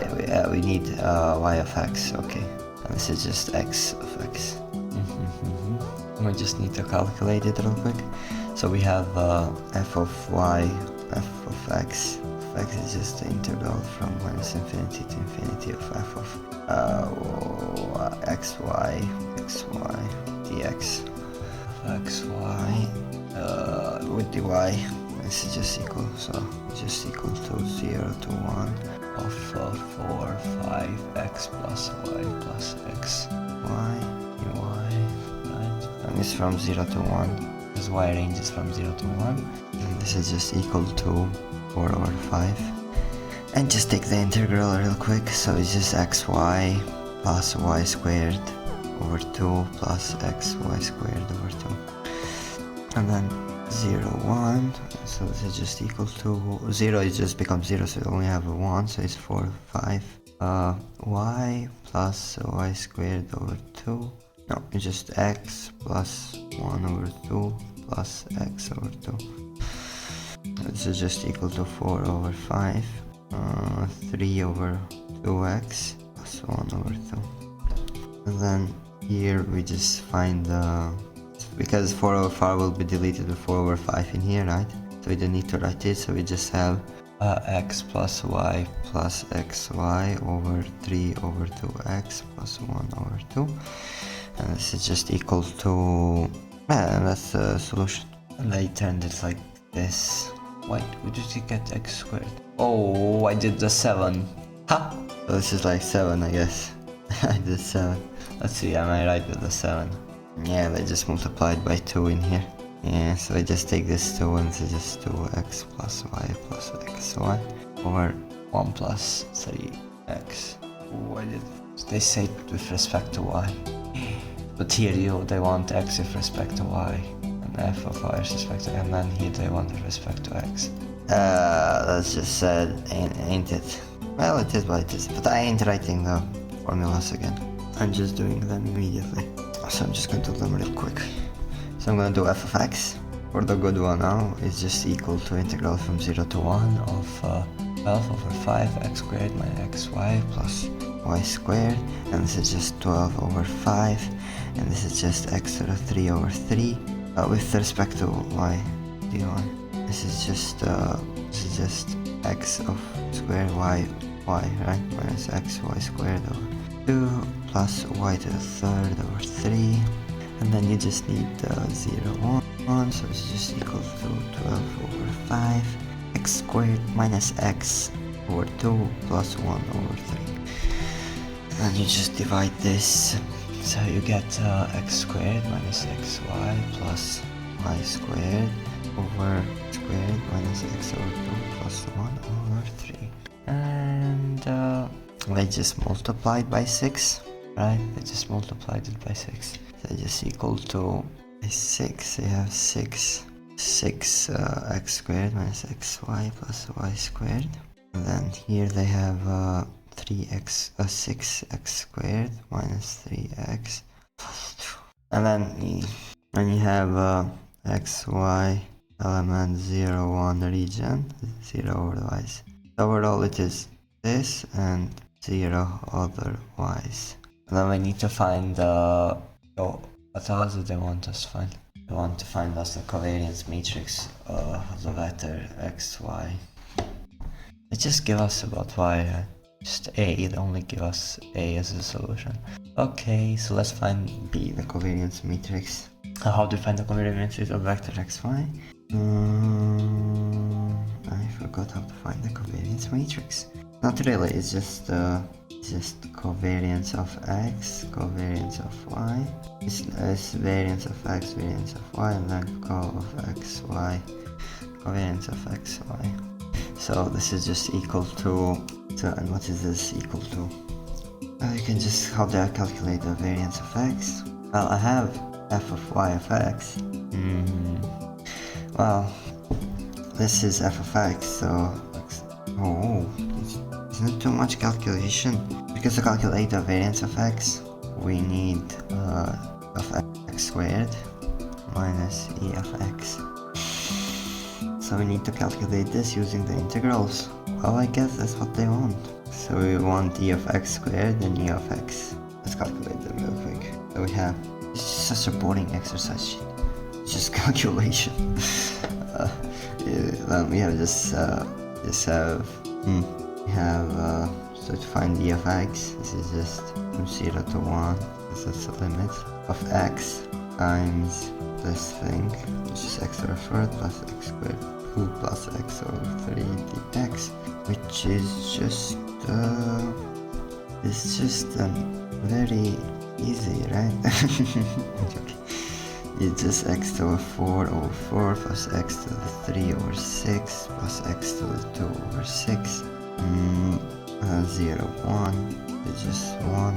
we need y of x, okay. And this is just x of x. We just need to calculate it real quick. So we have f of y, f of x. X is just the integral from minus infinity to infinity of f of xy dx of xy with dy. This is just equal, so just equal to 0 to 1. of 4, 5x plus y plus x, y, right? And it's from 0 to 1, because y ranges from 0 to 1. And this is just equal to 4 over 5. And just take the integral real quick, so it's just xy plus y squared over 2 plus xy squared over 2. And then 0, 1, so this is just equal to 0, it just becomes 0, so we only have a 1, so it's 4, 5. Y plus y squared over 2. No, it's just x plus 1 over 2 plus x over 2. This is just equal to 4 over 5. 3 over 2x plus 1 over 2. And then here we just find because 4 over 5 will be deleted with 4 over 5 in here, right? So we don't need to write it, so we just have x plus y plus xy over 3 over 2x plus 1 over 2. And this is just equal to... and that's the solution. And I turned it like this. Wait, what did you get x squared? Oh, I did the 7. Huh? So this is like 7, I guess. I did 7. Let's see, am I right with the 7? Yeah, they just multiplied by 2 in here. Yeah, so I just take this 2 and this is just 2x plus y plus xy over 1 plus 3x. Oh, I did. They say it with respect to y. But here they want x with respect to y. And f of y with respect to, and then here they want with respect to x. That's just sad, ain't it? Well, it is what it is, but I ain't writing the formulas again. I'm just doing them immediately. So I'm just going to do them real quick. So I'm going to do f of x. For the good one now, it's just equal to integral from 0 to 1 of 12 over 5 x squared minus xy plus y squared. And this is just 12 over 5. And this is just x to the 3 over 3. With respect to y, d1. This is just x of squared y, right? Minus x y squared over 2 plus y to the third over 3. And then you just need 0, 1, so it's just equal to 12 over 5 x squared minus x over 2 plus 1 over 3. And you just divide this, so you get x squared minus xy plus y squared over squared minus x over 2 plus 1 over 3. And I just multiplied by 6, right? I just multiplied it by 6. So just equal to 6, so you have 6 x squared minus xy plus y squared. And then here they have 6x squared minus 3x plus 2. And then when you have xy element 0, 1 region, 0 otherwise. Overall it is this and 0 otherwise. And then we need to find what else do they want us to find? They want to find us the covariance matrix of the vector xy. They just give us about y, right? Just a, they only give us a as a solution. Okay, so let's find b, the covariance matrix. How do you find the covariance matrix of vector xy? I forgot how to find the covariance matrix. Not really, it's just covariance of x, covariance of y. It's variance of x, variance of y, and then co of xy, covariance of xy. So this is just equal to and what is this equal to? You can just, how do I calculate the variance of x? Well, I have f of y of x. Well, this is f of x, so isn't it too much calculation? Because to calculate the variance of x, we need of x squared minus e of x. So we need to calculate this using the integrals. Well, I guess that's what they want. So we want e of x squared and e of x. Let's calculate them real quick. So we have, it's just such a boring exercise sheet. It's just calculation. Then we have so to find e of x, this is just from 0 to 1, this is the limit of x times this thing, which is x to the third plus x squared 2 plus x over 3 dx, which is just very easy, right? Okay. It's just x to the 4 over 4 plus x to the 3 over 6 plus x to the 2 over 6. 0, 1. It's just 1.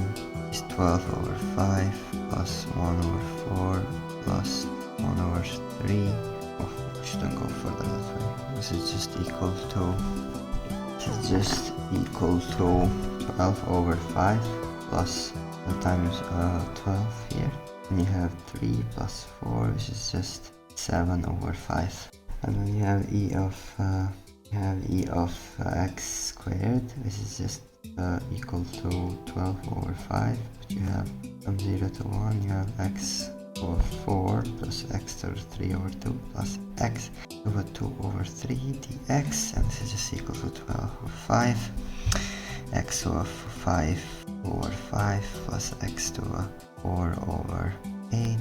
It's 12 over 5 plus 1 over 4 plus 1 over 3. Oh, I shouldn't go further that way. This is just equal to 12 over 5 plus times 12 here. And you have 3 plus 4, which is just 7 over 5. And then you have e of x squared, which is just equal to 12 over 5. But you have from 0 to 1, you have x over 4 plus x to the 3 over 2 plus x over 2 over 3 dx, and this is just equal to 12 over 5. X over 5 over 5 plus x to the 4 over 8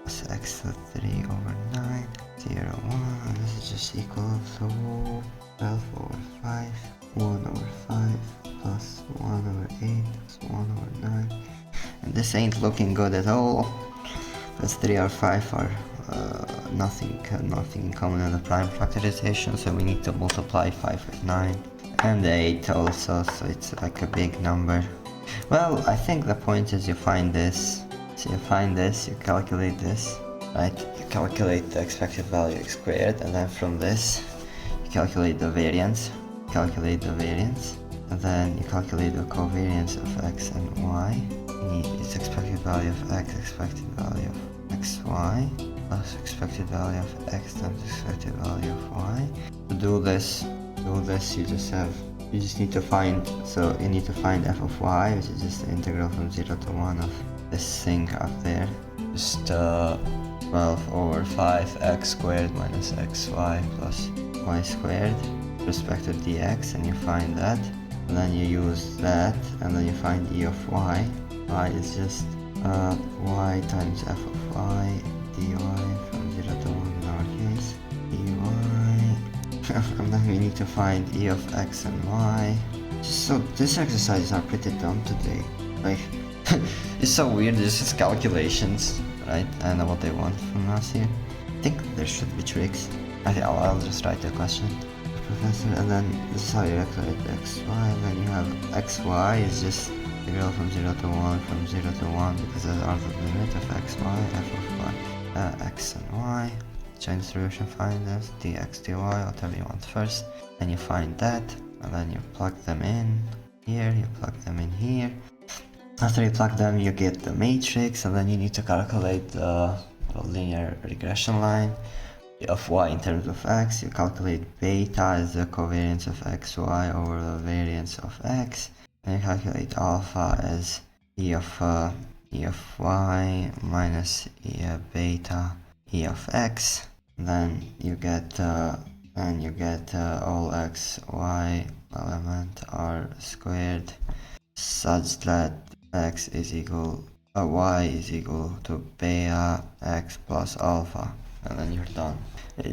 plus x to the 3 over 9, 0, 1, and this is just equal to 12 over 5, 1 over 5 plus 1 over 8 plus 1 over 9. And this ain't looking good at all, because 3 or 5 are nothing in common in the prime factorization, so we need to multiply 5 with 9 and 8 also, so it's like a big number. Well, I think the point is you find this. So you find this, you calculate this, right? You calculate the expected value x squared, and then from this you calculate the variance, and then you calculate the covariance of x and y. You need its expected value of x, expected value of xy, plus expected value of x times expected value of y. To do this, you just need to find, so you need to find f of y, which is just the integral from 0 to 1 of this thing up there. Just 12 over 5 x squared minus xy plus y squared with respect to dx, and you find that. And then you use that, and then you find e of y. Y is just y times f of y dy from 0 to 1 in our case. dy. And then we need to find e of x and y. So these exercises are pretty dumb today. Like, it's so weird, it's just calculations, right? I don't know what they want from us here. I think there should be tricks. I think I'll just write the question. Professor, and then this is how you calculate the xy, and then you have xy is just integral from 0 to 1 from 0 to 1, because those are the limit of xy, f of y, x and y. Chain distribution, find this, dx, dy, whatever you want first. And you find that, and then you plug them in here, you plug them in here. After you plug them, you get the matrix, and then you need to calculate the linear regression line of y in terms of x. You calculate beta as the covariance of xy over the variance of x, and you calculate alpha as e of y minus beta e of x. Then you get all x y element r squared such that x is equal y is equal to beta x plus alpha, and then you're done.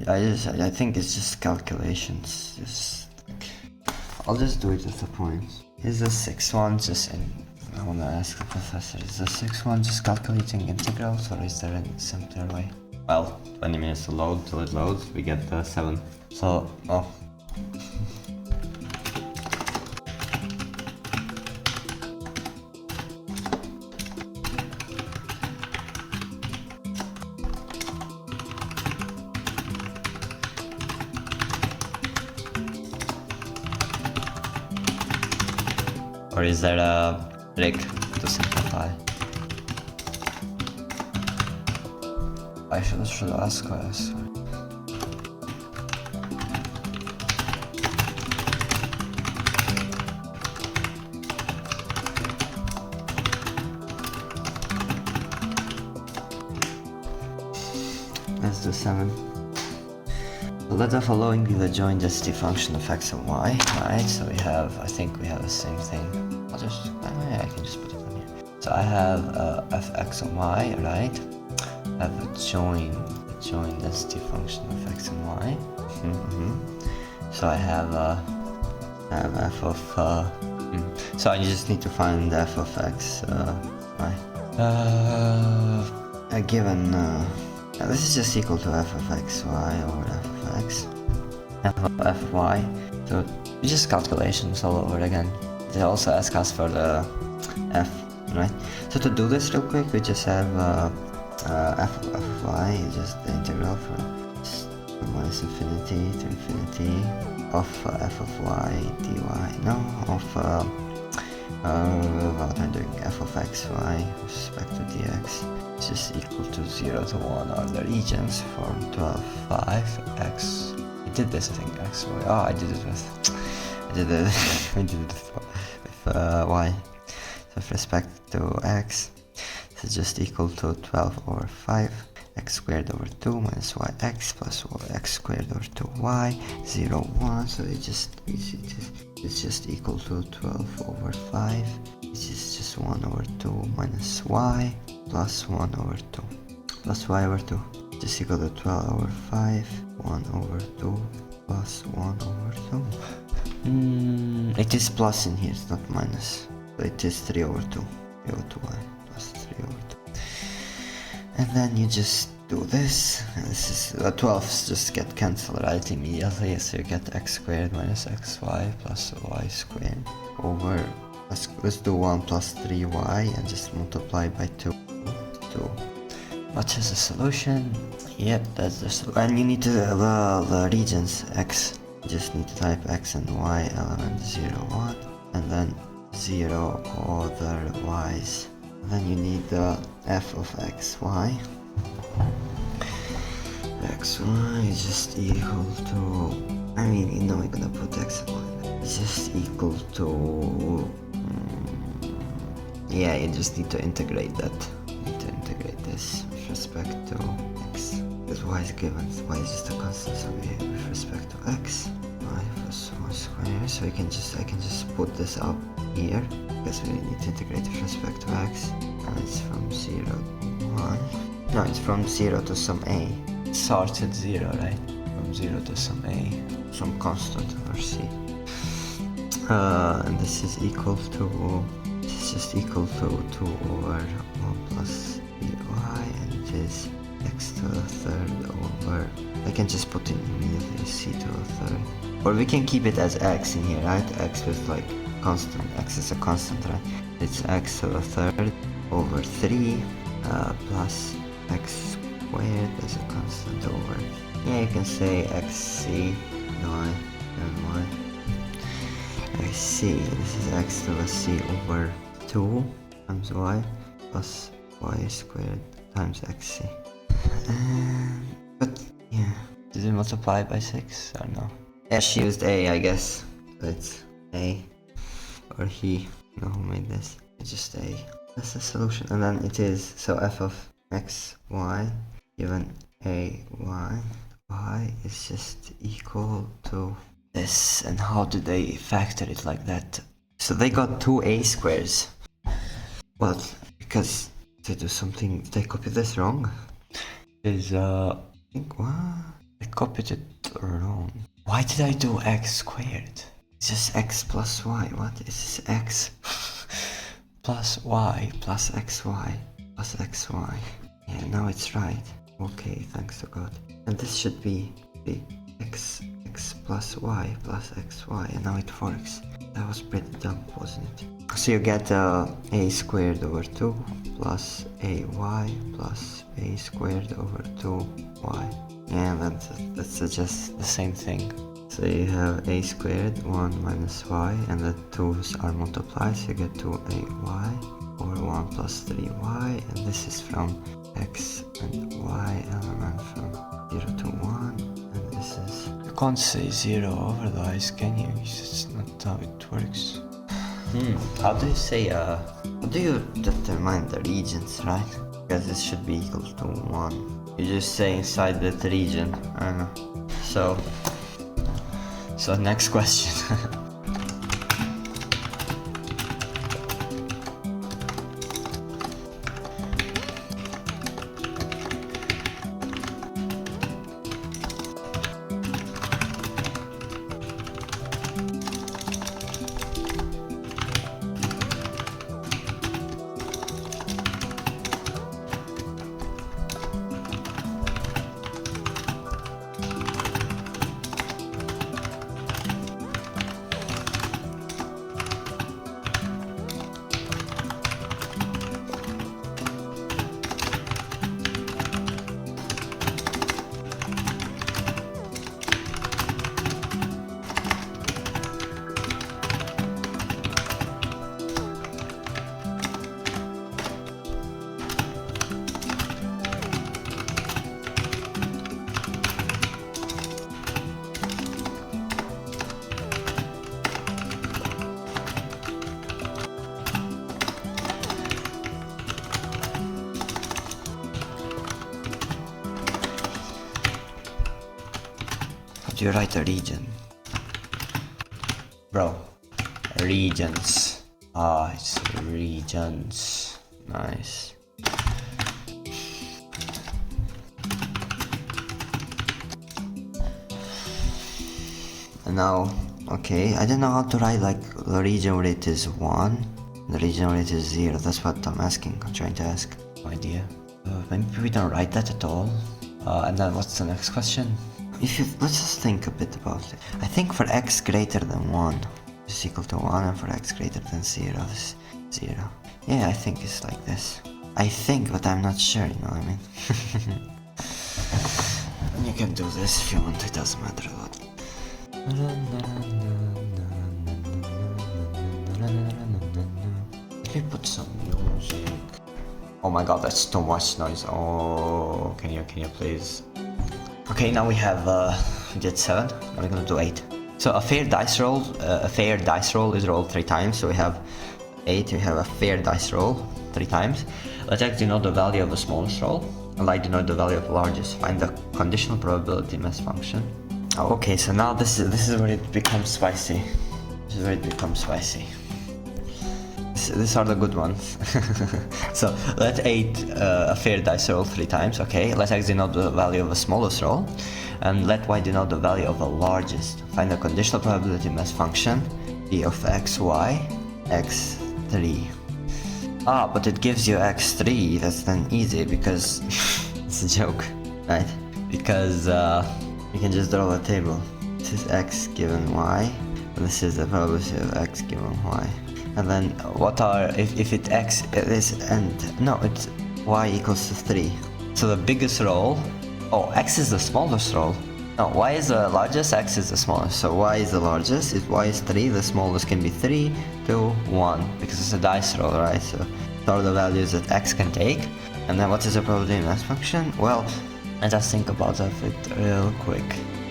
I think it's just calculations. I'll just do it at the point. Is the 6th one just in? I wanna ask the professor, is the 6th one just calculating integrals, or is there a simpler way? Well, 20 minutes to load. Till it loads, we get the 7. So, oh. Or is there a trick to simplify? I should ask us. Let's do 7. Let the following be the joint density function of x and y. Alright, so I think we have the same thing. I can just put it on here. So I have fx and y, right? I have a joint density function of x and y. So I have f of So you just need to find f of x, right? Given, this is just equal to f of x y over f of x, f of fy. So just calculations all over again. They also ask us for the f, right? So to do this real quick, we just have f of y, just the integral from minus infinity to infinity of f of y dy. No, of what I'm doing, f of x y with respect to dx is just equal to 0 to 1 are the regions from 12, 5, x. I did this, I think, x, y. Oh, I did it with, I did it with y. So with respect to x, this is just equal to 12 over 5, x squared over 2 minus yx plus x squared over 2y, 0, 1. So it's just equal to 12 over 5, which is just 1 over 2 minus y plus 1 over 2 plus y over 2, just equal to 12 over 5, 1 over 2 plus 1 over 2. It is plus in here, it's not minus. So it is 3 over 2, 3 over 2y plus 3 over 2. And then you just do this, and this is 12's just get cancelled right immediately, so you get x squared minus xy plus y squared over, let's do 1 plus 3y and just multiply by 2. What is the solution? Yep, that's the solution. And you need to the regions x, you just need to type x and y element 0, 1, and then 0 other y's. And then you need the f of xy. Xy is just equal to, I mean, you know we're gonna put x and y. It's just equal to, yeah, you just need to integrate that. You need to integrate this with respect to x. Because y is given, y is just a constant, so we with respect to x, y plus y squared. So I can just put this up here, because we need to integrate with respect to x. And it's from 0 to 1. No, it's from 0 to some a. It starts at 0, right? From 0 to some a, some constant over c. And this is equal to, this is just equal to 2 over 1 plus y, and it is x to the third over, I can just put in immediately c to the third. Or we can keep it as x in here, right? X with like constant, x is a constant, right? It's x to the third over 3 plus x squared as a constant over, yeah, you can say xc, y, and y. xc, this is x to the c over 2 times y plus y squared times xc. But yeah, did it multiply by 6 or no? Yeah, she used a, I guess. So it's a, or he, you know who made this. It's just a. That's the solution. And then it is, so f of x, y, given a, y is just equal to this. And how did they factor it like that? So they got 2a squares. Well, because they do something, they copied this wrong. Is I think what? I copied it wrong. Why did I do x squared? It's just x plus y. What is this x? Plus y plus xy plus xy. Yeah, now it's right. Okay, thanks to God. And this should be the x plus y plus xy, and now it works. That was pretty dumb, wasn't it? So you get a squared over 2 plus ay plus a squared over 2y. Yeah, that's just the same thing. So you have a squared, 1 minus y, and the 2's are multiplied, so you get 2ay over 1 plus 3y, and this is from x and y element from 0 to 1, and this is... You can't say 0 otherwise, can you? It's not how it works. How do you say, how do you determine the regions, right? Because this should be equal to 1. You just say inside that region, I don't know. So next question. do you write a region? Bro, regions. Ah, it's regions. Nice. And now, okay, I don't know how to write like the region where it is 1, the region where it is 0. That's what I'm asking. I'm trying to ask. No idea. Maybe we don't write that at all. And then what's the next question? Let's just think a bit about it. I think for x greater than 1 is equal to 1, and for x greater than 0 is 0. Yeah, I think it's like this. I think, but I'm not sure, you know what I mean? And you can do this if you want, it doesn't matter a lot. Let me put some music. Oh my god, that's too much noise. Oh, can you please? Okay, now we have we did 7. Now we're gonna do 8. So a fair dice roll is rolled 3 times. So we have 8. We have a fair dice roll 3 times. Let's actually know the value of the smallest roll, and I denote the value of the largest. Find the conditional probability mass function. Oh, okay, so now this is where it becomes spicy. This is where it becomes spicy. These are the good ones. So let 8 a fair dice roll 3 times. Okay, let's x denote the value of the smallest roll, and let y denote the value of the largest. Find the conditional probability mass function p of x, y, x3. Ah, but it gives you x3. That's then easy because it's a joke, right? Because you can just draw a table. This is x given y, and this is the probability of x given y. And then what are, if it x is, and no, it's y equals to 3. So the biggest roll, oh, x is the smallest roll. No, y is the largest, x is the smallest. So y is the largest, if y is 3, the smallest can be 3, 2, 1, because it's a dice roll, right? So those are the values that x can take. And then what is the probability mass function? Well, let's just think about that real quick.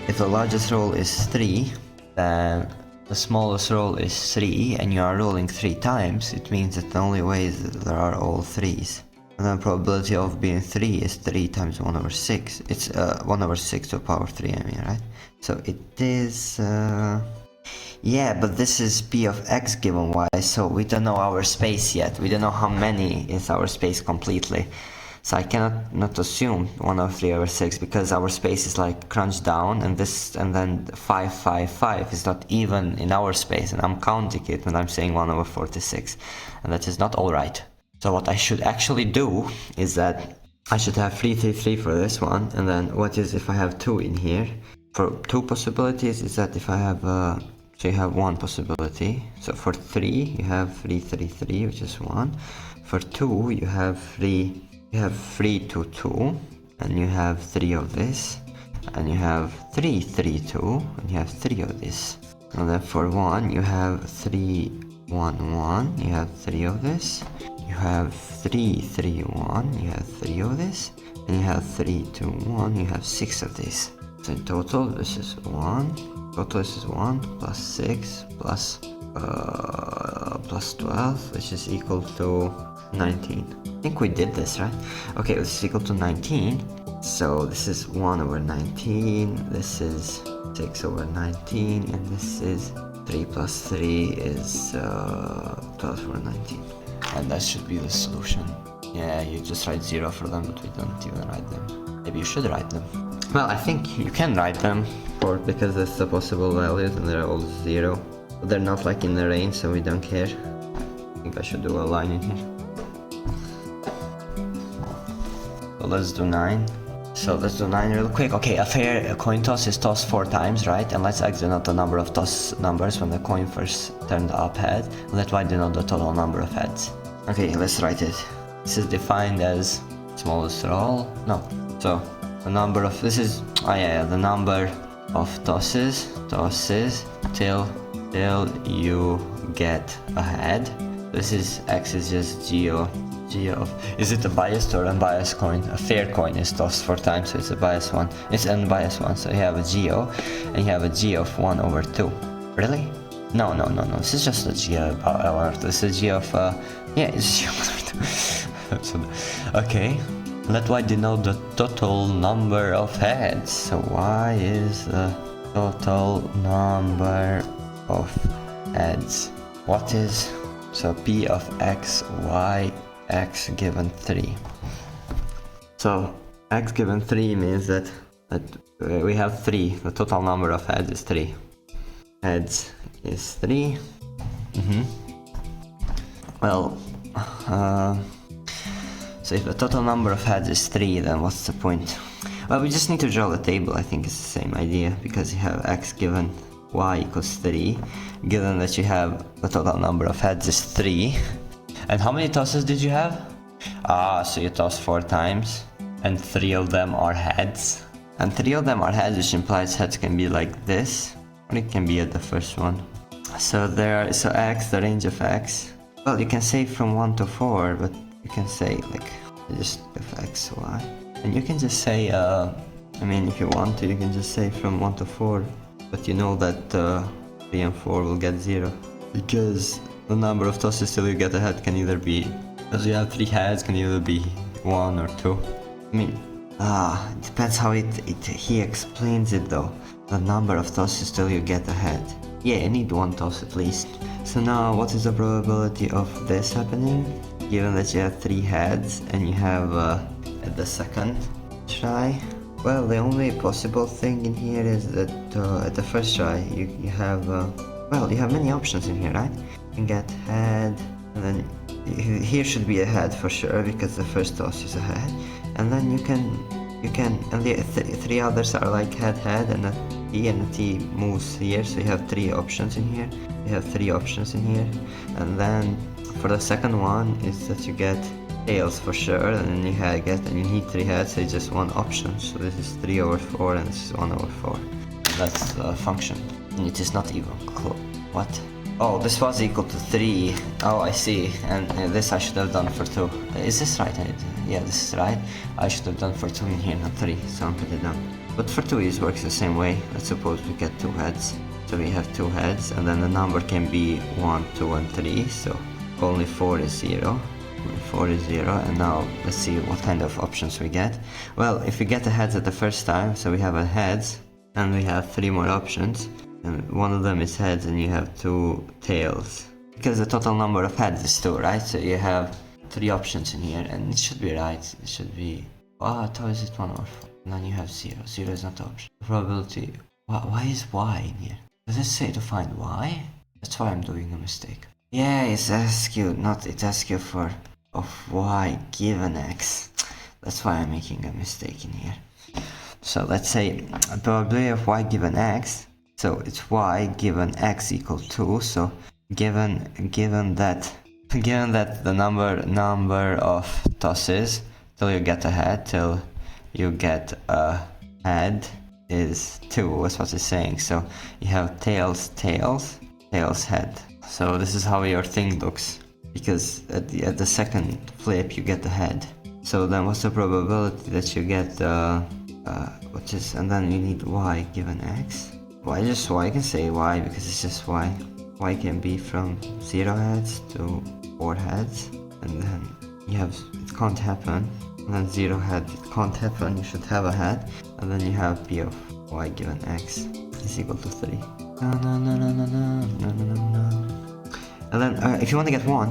If the largest roll is 3, then the smallest roll is 3, and you are rolling 3 times, it means that the only way is that there are all 3s. And the probability of being 3 is 3 times 1 over 6. It's 1 over 6 to the power 3, I mean, right? So it is... yeah, but this is p of x given y, so we don't know our space yet. We don't know how many is our space completely. So I cannot not assume 1 over 3 over 6, because our space is like crunched down, and this, and then 5, 5, 5 is not even in our space, and I'm counting it when I'm saying 1 over 46, and that is not alright. So what I should actually do is that I should have 3, 3, 3 for this one, and then what is if I have 2 in here? For 2 possibilities is that if I have, so you have 1 possibility, so for 3 you have 3, 3, 3, which is 1. For 2 you have 3, you have 3, 2, 2, and you have 3 of this, and you have 3, 3, 2, and you have 3 of this. And then for 1, you have 3, 1, 1, you have 3 of this, you have 3, 3, 1, you have 3 of this, and you have 3, 2, 1, you have 6 of this. So in total, this is 1, total this is 1, plus 6, plus 12, which is equal to 19. I think we did this, right? Okay, this is equal to 19. So this is 1 over 19, this is 6 over 19, and this is 3 plus 3 is 12 over 19. And that should be the solution. Yeah, you just write 0 for them, but we don't even write them. Maybe you should write them. Well, I think you can write them, because that's the possible values, and they're all 0. But they're not like in the range, so we don't care. I think I should do a line in here. So let's do 9. So let's do 9 real quick. Okay, a coin toss is tossed 4 times, right? And let's x denote the number of toss numbers when the coin first turned up head. And let y denote the total number of heads. Okay, let's write it. This is defined as smallest roll. No. So the number of, this is, the number of tosses till you get a head. This is x is just g of, is it a biased or unbiased coin? A fair coin is tossed 4 times, so it's a biased one. It's an unbiased one, so you have a GO, and you have a G of 1 over 2. Really? No, this is just a G of 1 over 2. This is G of, yeah, it's G of 1 over 2. Okay, let y denote the total number of heads. So y is total number of heads. What is, so P of x, y, x given 3. So x given 3 means that we have 3, the total number of heads is 3. Heads is 3. Well, so if the total number of heads is 3, then what's the point? Well, we just need to draw the table. I think it's the same idea, because you have x given y equals 3, given that you have the total number of heads is 3. And how many tosses did you have? So you toss 4 times, and 3 of them are heads. And 3 of them are heads, which implies heads can be like this, or it can be at the first one. So x, the range of x, well, you can say from 1 to 4, but you can say like just of x, y. And you can just say, I mean, if you want to, you can just say from 1 to 4, but you know that 3 and 4 will get 0, because the number of tosses till you get a head can either be, as you have 3 heads, can either be 1 or 2. I mean, it depends how he explains it though. The number of tosses till you get a head. Yeah, you need 1 toss at least. So now, what is the probability of this happening? Given that you have 3 heads and you have at the second try. Well, the only possible thing in here is that at the first try you have well, you have many options in here, right? You can get head, and then here should be a head for sure, because the first toss is a head, and then you can and the 3 others are like head, and a T, and the T moves here, so you have 3 options in here. You have 3 options in here, and then for the second one is that you get tails for sure, and then you need 3 heads, so it's just 1 option. So this is 3 over 4, and this is 1 over 4. That's the function. And it is not even close. What? Oh, this was equal to 3. Oh, I see. And this I should have done for 2. Is this right? Yeah, this is right. I should have done for 2 in here, not 3. So I'll put it down. But for 2 it works the same way. Let's suppose we get 2 heads. So we have 2 heads, and then the number can be 1, 2, and 3. So only 4 is 0. 4 is 0, and now let's see what kind of options we get. Well, if we get the heads at the first time, so we have a heads, and we have 3 more options, and one of them is heads, and you have 2 tails. Because the total number of heads is 2, right? So you have 3 options in here, and it should be right. It should be, how is it 1 or 4? And then you have 0. 0 is not the option. The probability, why is y in here? Does it say to find y? That's why I'm doing a mistake. Yeah, it asks you for of y given x. That's why I'm making a mistake in here. So let's say probability of y given x. So it's y given x equal 2. So given that the number of tosses till you get a head is 2. That's what it's saying. So you have tails, head. So this is how your thing looks, because at the second flip you get the head. So then what's the probability that you get and then you need y given x. Y can say y because it's just y. Y can be from 0 heads to 4 heads, and then you have, it can't happen, and then 0 head, it can't happen, you should have a head, and then you have p of y given x is equal to 3. And then if you want to get 1,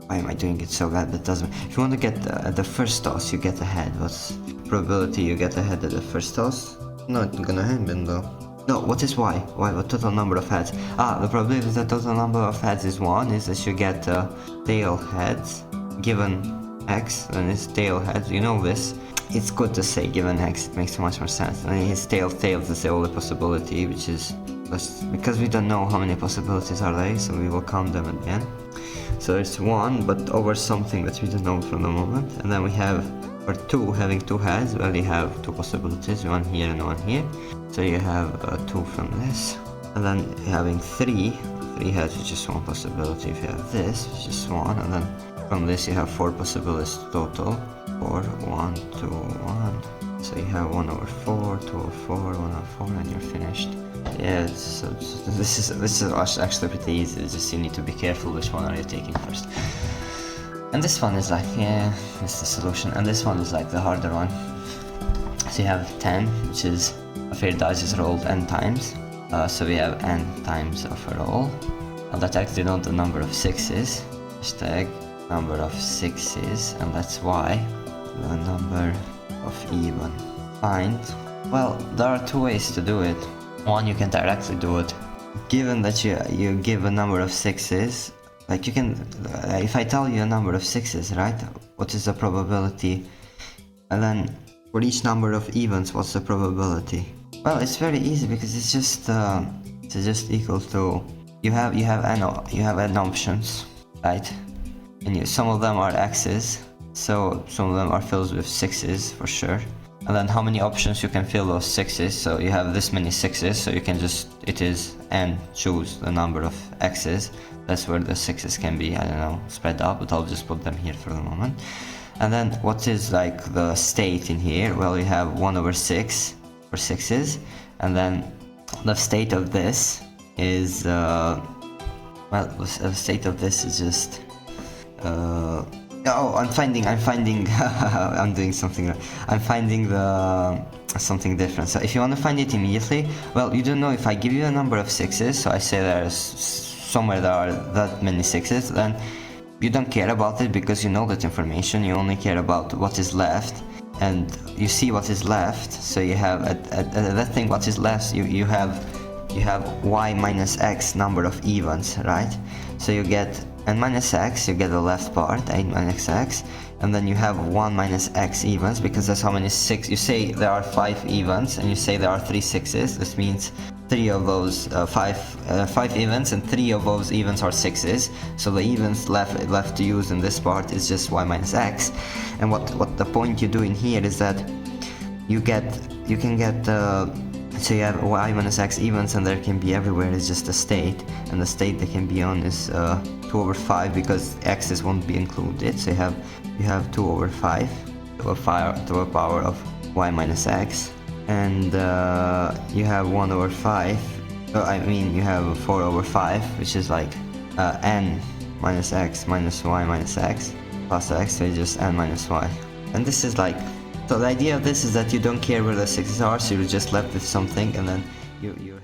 why am I doing it so bad? That doesn't. If you want to get the first toss, you get a head. What's probability you get a head at the first toss? Not gonna happen though. No, what is y? Y, what total number of heads? The probability that the total number of heads is 1 is that you get tail heads given x, and it's tail heads. You know this. It's good to say given x. It makes much more sense. And his tails is the only possibility, which is because we don't know how many possibilities are there, so we will count them at the end. So it's 1, but over something that we don't know from the moment. And then we have, for 2, having 2 heads, well, you have 2 possibilities, 1 here and 1 here. So you have 2 from this. And then having 3 heads, which is 1 possibility. If you have this, which is 1, and then from this you have 4 possibilities total. 4, 1, 2, 1. So you have 1 over 4, 2 over 4, 1 over 4, and you're finished. Yeah, so this is actually pretty easy. It's just you need to be careful which one are you taking first. And this one is like, yeah, it's the solution. And this one is like the harder one. So you have 10, which is a fair dice is rolled n times. So we have n times overall, and that's actually not the number of sixes. Hashtag number of sixes, and that's y, the number of even. Find. Well, there are two ways to do it. One, you can directly do it. Given that you give a number of sixes, like you can, if I tell you a number of sixes, right? What is the probability? And then for each number of evens, what's the probability? Well, it's very easy because it's just equal to you have n options, right? And some of them are x's, so some of them are filled with sixes for sure. And then how many options you can fill those sixes? So you have this many sixes, so you can just, it is n, choose the number of x's. That's where the sixes can be, I don't know, spread out, but I'll just put them here for the moment. And then what is like the state in here? Well, you have 1 over 6 for sixes, and then the state of this is, well, the state of this is just, oh, I'm finding, I'm doing something right. I'm finding something different. So if you want to find it immediately, well, you don't know if I give you a number of sixes, so I say there's somewhere there are that many sixes, then you don't care about it because you know that information, you only care about what is left, and you see what is left, so you have, that thing what is left, you have y minus x number of evens, right? So you get n minus x, you get the left part, 8 minus x, and then you have 1 minus x evens, because that's how many six, you say there are 5 evens, and you say there are 3 sixes, this means 3 of those, 5 evens, and 3 of those evens are sixes, so the evens left to use in this part is just y minus x. And what the point you do in here is that you can get so you have y minus x evens, and there can be everywhere is just a state, and the state they can be on is 2 over 5, because x's won't be included, so you have 2 over 5 to a power of y minus x, and you have 1 over 5, I mean you have 4 over 5, which is like n minus x minus y minus x plus x, so it's just n minus y. And this is like, so the idea of this is that you don't care where the sixes are, so you're just left with something, and then you